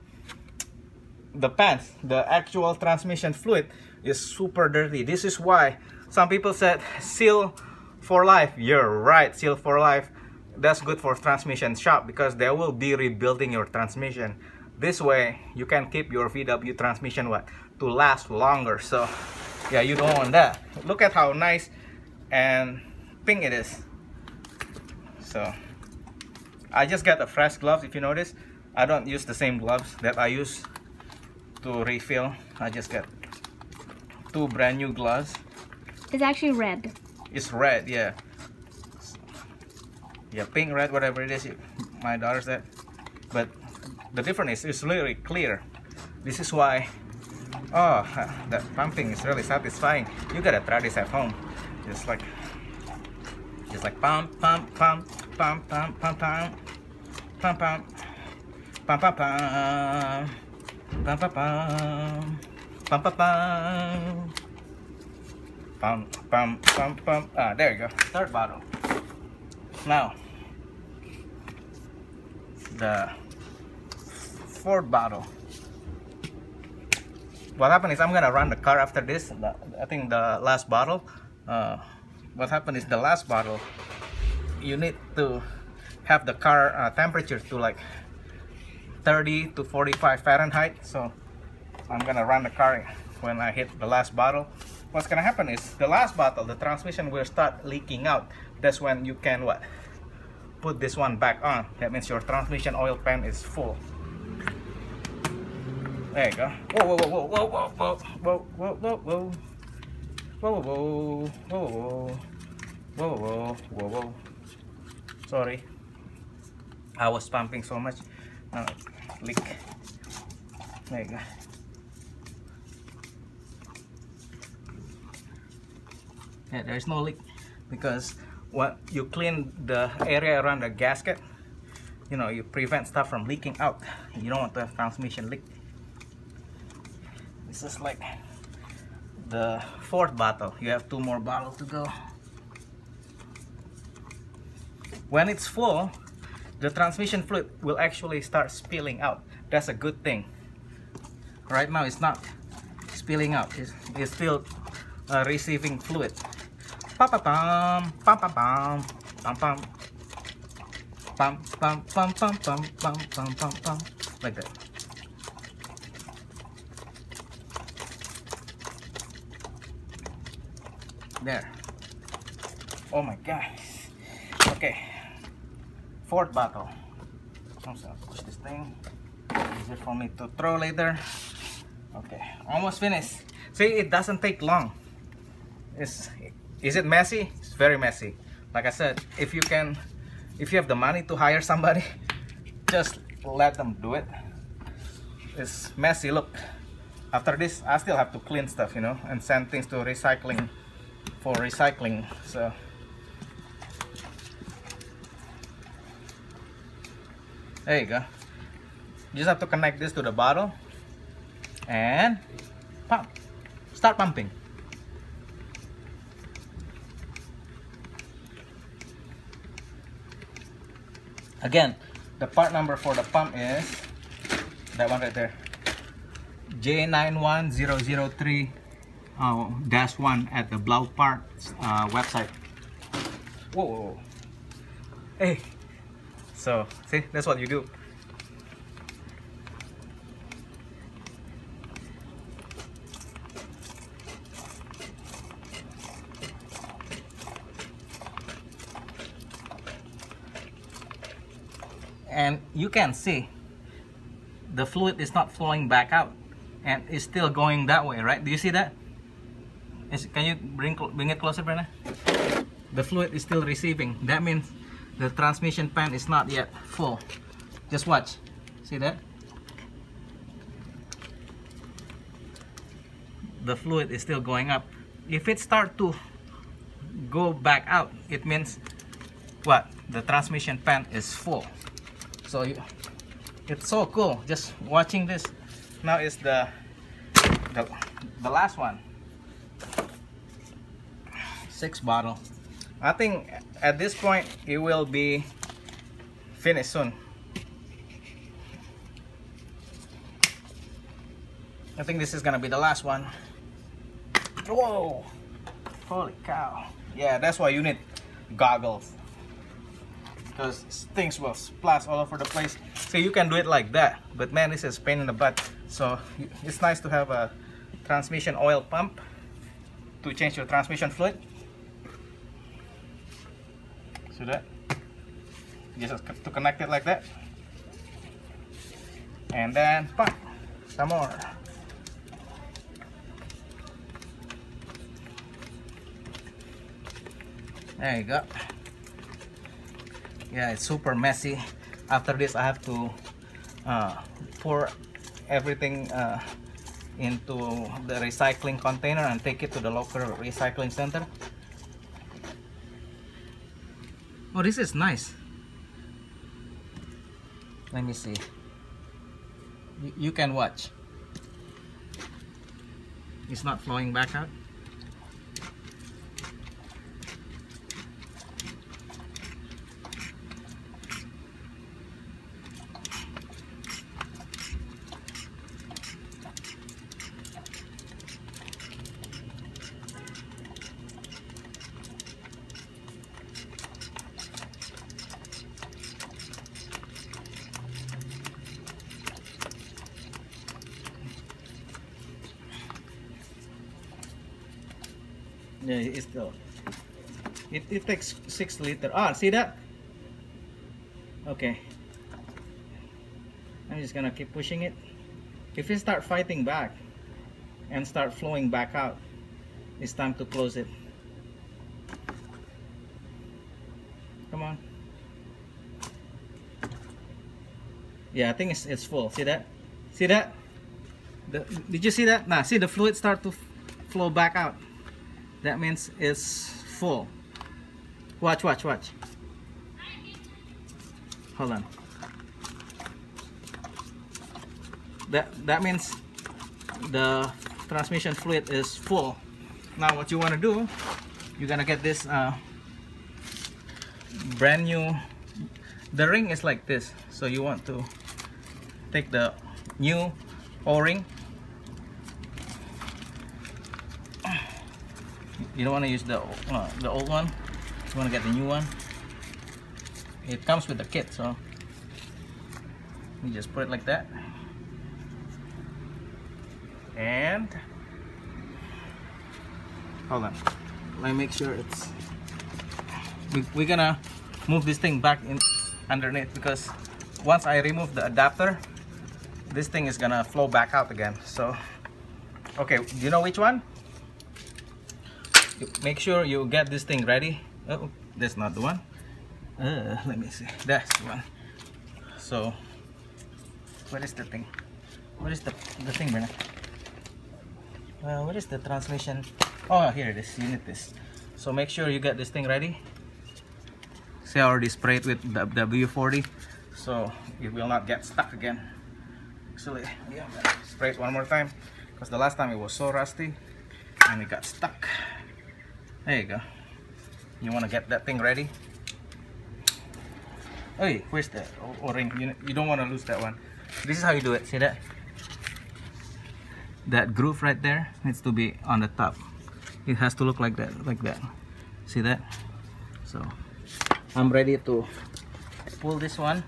[SPEAKER 1] pants. The actual transmission fluid is super dirty. This is why some people said seal for life. You're right, seal for life. That's good for transmission shop because they will be rebuilding your transmission. This way you can keep your VW transmission to last longer. So yeah, you don't want that. Look at how nice and pink it is. So I just got a fresh gloves. If you notice, I don't use the same gloves that I use to refill. I just got 2 brand new gloves.
[SPEAKER 3] It's actually red.
[SPEAKER 1] It's red, yeah. Yeah, pink, red, whatever it is. My daughter said. But the difference is it's literally clear. This is why, oh, that pumping is really satisfying. You gotta try this at home. Just like pump, pump, pump, pump, pump, pump, pump, pump, pump, pump, pump, pump, pump, pump, pump, pump, pump, pump, pump, pump. Ah, there you go. Third bottle. Now, the fourth bottle. What happened is I'm gonna run the car after this. I think the last bottle. What happened is the last bottle, you need to have the car temperature to like 30 to 45 Fahrenheit. So I'm gonna run the car when I hit the last bottle. What's gonna happen is the last bottle, the transmission will start leaking out. That's when you can put this one back on. That means your transmission oil pan is full. There you go. Whoa, whoa, whoa, whoa, whoa, whoa, whoa, whoa, whoa, whoa. Whoa, whoa, whoa, whoa, whoa, whoa, whoa, whoa. Sorry, I was pumping so much. Leak. There you go. Yeah, there is no leak because when you clean the area around the gasket, you know, you prevent stuff from leaking out. You don't want the transmission leak. This is like the fourth bottle. You have 2 more bottles to go. When it's full, the transmission fluid will actually start spilling out. That's a good thing. Right now it's not spilling out. It's still receiving fluid. Pam pam pam pam pam pam pam pam pam pam pam pam pam pam pam pam, like that. There. Oh my gosh. Okay. Fourth bottle. I'm just gonna push this thing. Easier for me to throw later. Okay. Almost finished. See, it doesn't take long. Is it messy? It's very messy. Like I said, if you have the money to hire somebody, just let them do it. It's messy. Look. After this, I still have to clean stuff, you know, and send things to recycling. For recycling. So there you go. You just have to connect this to the bottle and pump. Start pumping. Again, the part number for the pump is that one right there, J91003 -1 at the Blau Parts website. Whoa. Hey. So, see, that's what you do. And you can see the fluid is not flowing back out and it's still going that way, right? Do you see that? Can you bring it closer, Brenna? The fluid is still receiving. That means the transmission pan is not yet full. Just watch. See that? The fluid is still going up. If it starts to go back out, it means what? The transmission pan is full. So it's so cool just watching this. Now is the the last one. 6 bottle. I think at this point it will be finished soon. I think this is gonna be the last one. Whoa! Holy cow! Yeah, that's why you need goggles, because things will splash all over the place. So you can do it like that, but man, this is a pain in the butt. So it's nice to have a transmission oil pump to change your transmission fluid. See that? Just to connect it like that, and then pump some more. There you go. Yeah, it's super messy. After this, I have to pour everything into the recycling container and take it to the local recycling center. Oh, this is nice. Let me see. You can watch. It's not flowing back out. Yeah, it's still. It takes 6 liters. Ah, see that? Okay. I'm just gonna keep pushing it. If it start fighting back and start flowing back out, it's time to close it. Come on. Yeah, I think it's full. See that? See that? Did you see that? Nah, see the fluid start to flow back out. That means it's full. Watch, watch, watch. Hold on. That means the transmission fluid is full. Now what you want to do, you're gonna get this brand new. The ring is like this, so you want to take the new O-ring. You don't want to use the old one. You want to get the new one. It comes with the kit, so you just put it like that, and hold on. Let me make sure it's. We're gonna move this thing back in underneath, because once I remove the adapter, this thing is gonna flow back out again. So, okay, do you know which one? Make sure you get this thing ready. Oh, that's not the one. Let me see. That's the one. So, what is the thing? What is the thing, Bernard? What is the transmission? Oh, here it is. You need this. So make sure you get this thing ready. See, I already sprayed with the W40, so it will not get stuck again. Actually, yeah, I'm gonna spray it one more time, because the last time it was so rusty and it got stuck. There you go. You want to get that thing ready. Hey, where's the O-ring? You don't want to lose that one. This is how you do it. See that? That groove right there needs to be on the top. It has to look like that, like that. See that? So I'm ready to pull this one.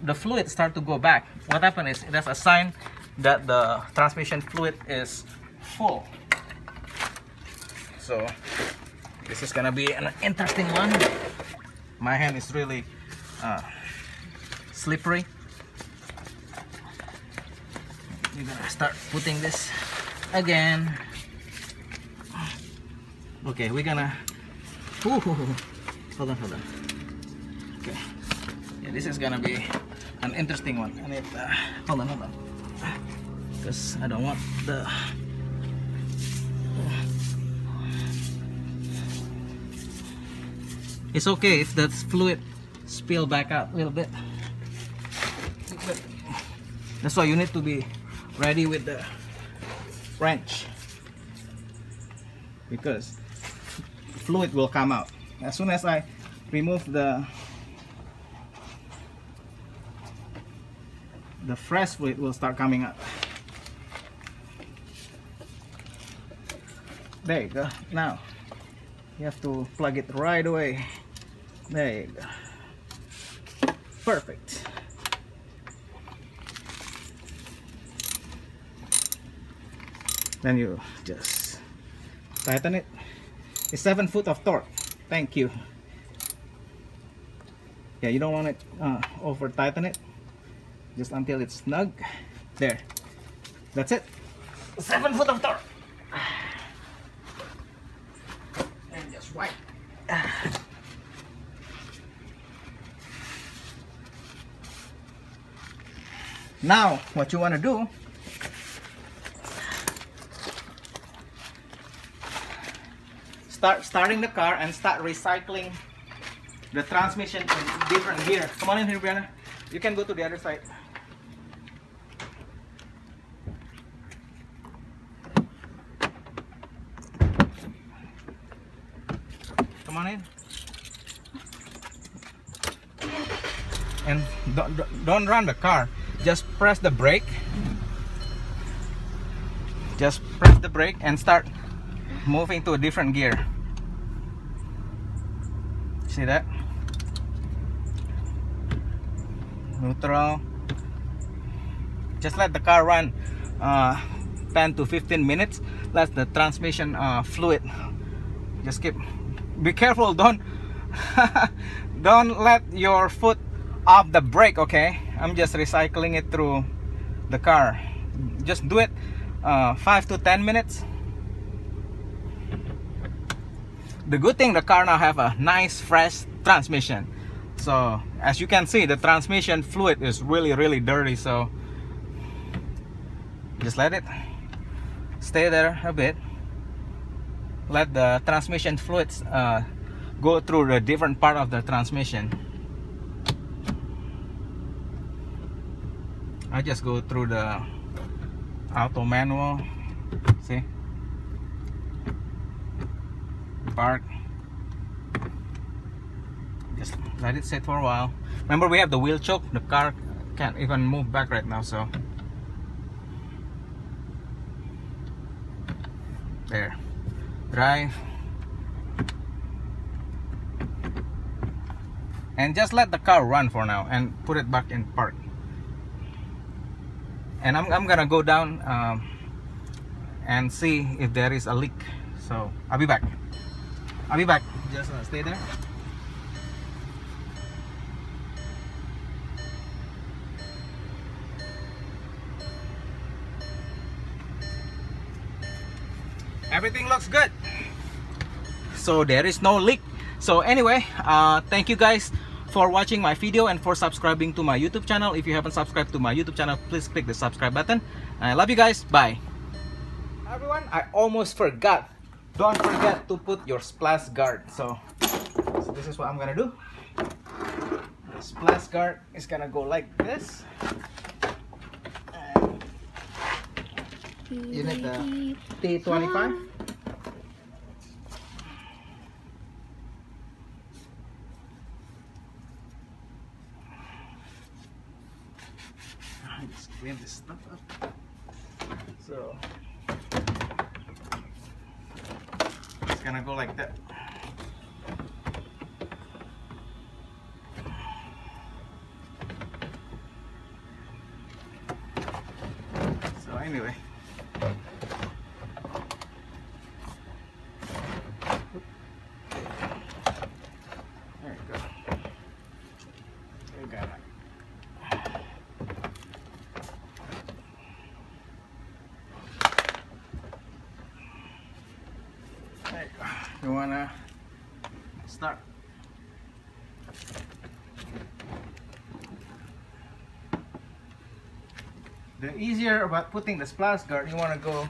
[SPEAKER 1] The fluid start to go back. What happened is that's a sign that the transmission fluid is full. So this is gonna be an interesting one. My hand is really slippery. We're gonna start putting this again. Okay, we're gonna. Hold on. Okay, yeah, this is gonna be an interesting one. I need. Hold on, because I don't want the. It's okay if the fluid spill back out a little bit. That's why you need to be ready with the wrench because fluid will come out. As soon as I remove the fresh fluid will start coming out. There you go. Now you have to plug it right away. There you go. Perfect. Then you just tighten it. It's 7 foot of torque. Thank you. Yeah, you don't want it over tighten it. Just until it's snug. There. That's it. 7 foot of torque. And just wipe. Now, what you want to do, starting the car and start recycling the transmission in different gear. Come on in here, Brianna. You can go to the other side. Come on in. And don't run the car. Just press the brake. Just press the brake and start moving to a different gear. See that? Neutral. Just let the car run 10 to 15 minutes. Let the transmission fluid. Just keep. Be careful. Don't don't let your foot off the brake. Okay, I'm just recycling it through the car. Just do it 5 to 10 minutes. The good thing, the car now have a nice fresh transmission. So as you can see, the transmission fluid is really dirty. So just let it stay there a bit. Let the transmission fluids go through the different part of the transmission. I just go through the auto manual. See? Park. Just let it sit for a while. Remember, we have the wheel choke. The car can't even move back right now, so there. Drive. And just let the car run for now and put it back in park. And I'm gonna go down and see if there is a leak. So I'll be back. I'll be back. Just stay there. Everything looks good. So there is no leak. So anyway, thank you guys for watching my video and for subscribing to my YouTube channel. If you haven't subscribed to my YouTube channel, please click the subscribe button. I love you guys. Bye. Everyone, I almost forgot. Don't forget to put your splash guard. So this is what I'm gonna do. The splash guard is gonna go like this. And you need the T25. Just clean this stuff up. So it's gonna go like that. So anyway, there you go. You got it. You wanna start. The easier about putting the splash guard, you wanna go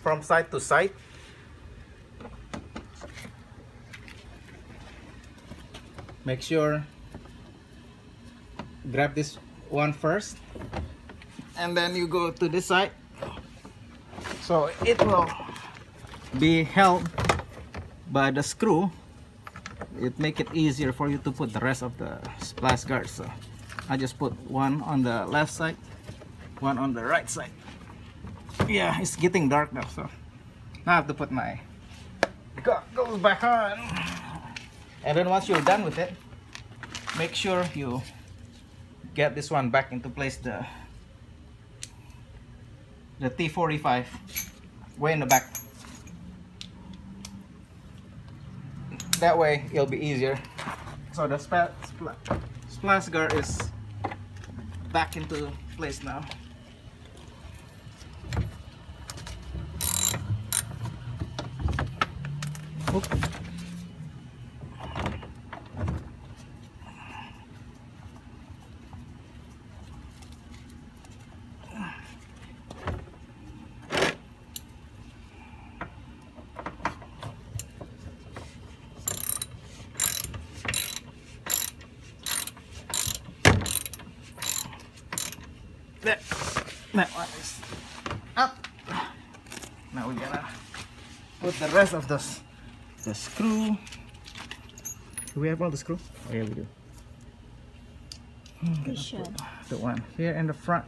[SPEAKER 1] from side to side. Make sure grab this one first, and then you go to this side. So it will be held by the screw. It make it easier for you to put the rest of the splash guard. So I just put one on the left side, one on the right side. Yeah, it's getting dark now, so now I have to put my goggles back on. And then once you're done with it, make sure you get this one back into place, the T45 way in the back. That way it'll be easier. So the splash guard is back into place now. Oop. That one is up. Now we're gonna put the rest of the screw. Do we have all the screw? Oh yeah, we do.
[SPEAKER 3] We should.
[SPEAKER 1] The one here in the front.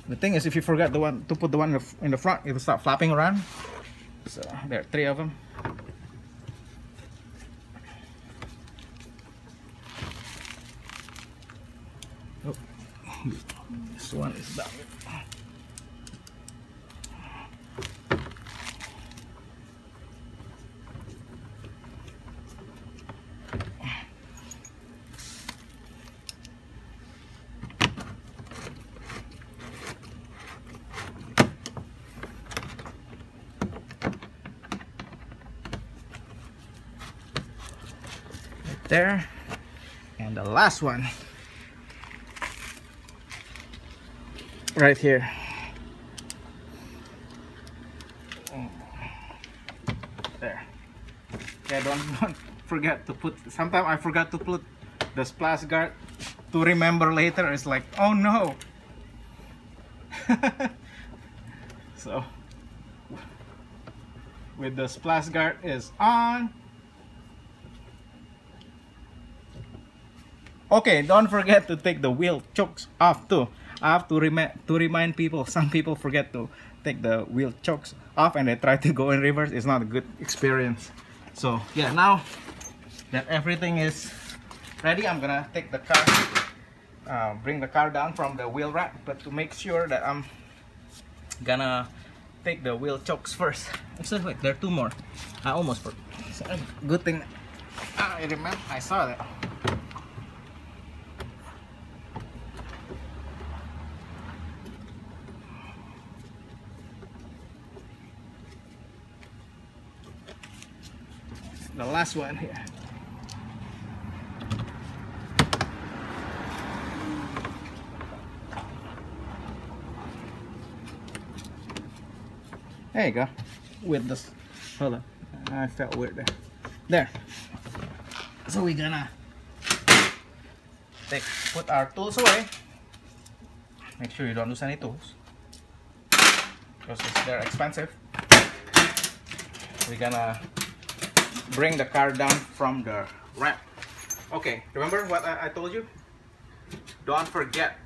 [SPEAKER 1] The thing is, if you forget the one to put the one in the front, it will start flapping around. So there are 3 of them. Oh, this one is down. There, and the last one right here. There. Yeah, don't forget to put. Sometimes I forgot to put the splash guard to remember later. It's like, oh no. So with the splash guard is on. Okay, don't forget to take the wheel chokes off too. I have to remind people. Some people forget to take the wheel chokes off and they try to go in reverse. It's not a good experience. So yeah, now that everything is ready, I'm gonna take the car, bring the car down from the wheel rack. But to make sure that I'm gonna take the wheel chokes first. Actually, wait, there are 2 more. I almost forgot. Good thing I remember. I saw that. The last one here. There you go. With this, hold on, I felt weird there. There. So we're gonna put our tools away. Make sure you don't lose any tools because they're expensive. We're gonna bring the car down from the ramp. Okay, remember what I told you? Don't forget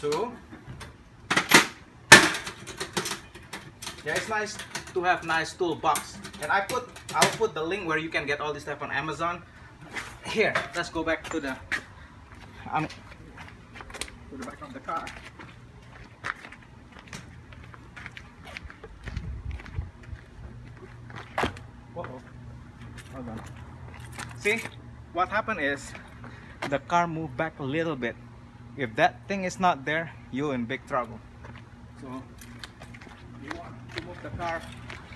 [SPEAKER 1] to, yeah, it's nice to have nice toolbox. And I'll put the link where you can get all this stuff on Amazon. Here, let's go back to the back of the car. Whoa. Hold on. See, what happened is the car moved back a little bit. If that thing is not there, you're in big trouble. So you want to move the car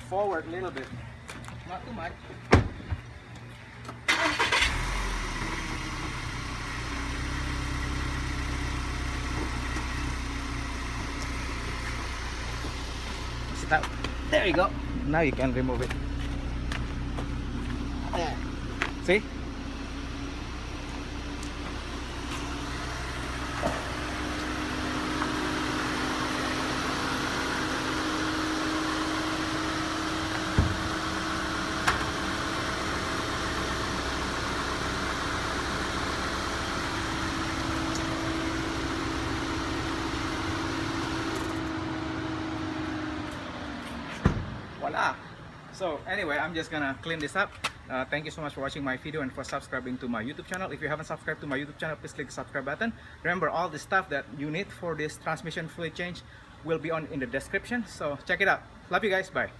[SPEAKER 1] forward a little bit, not too much. Stop. There you go. Now you can remove it. There. See? voila. So anyway, I'm just gonna clean this up. Thank you so much for watching my video and for subscribing to my YouTube channel. If you haven't subscribed to my YouTube channel, please click the subscribe button. Remember, all the stuff that you need for this transmission fluid change will be in the description, so check it out. Love you guys, bye.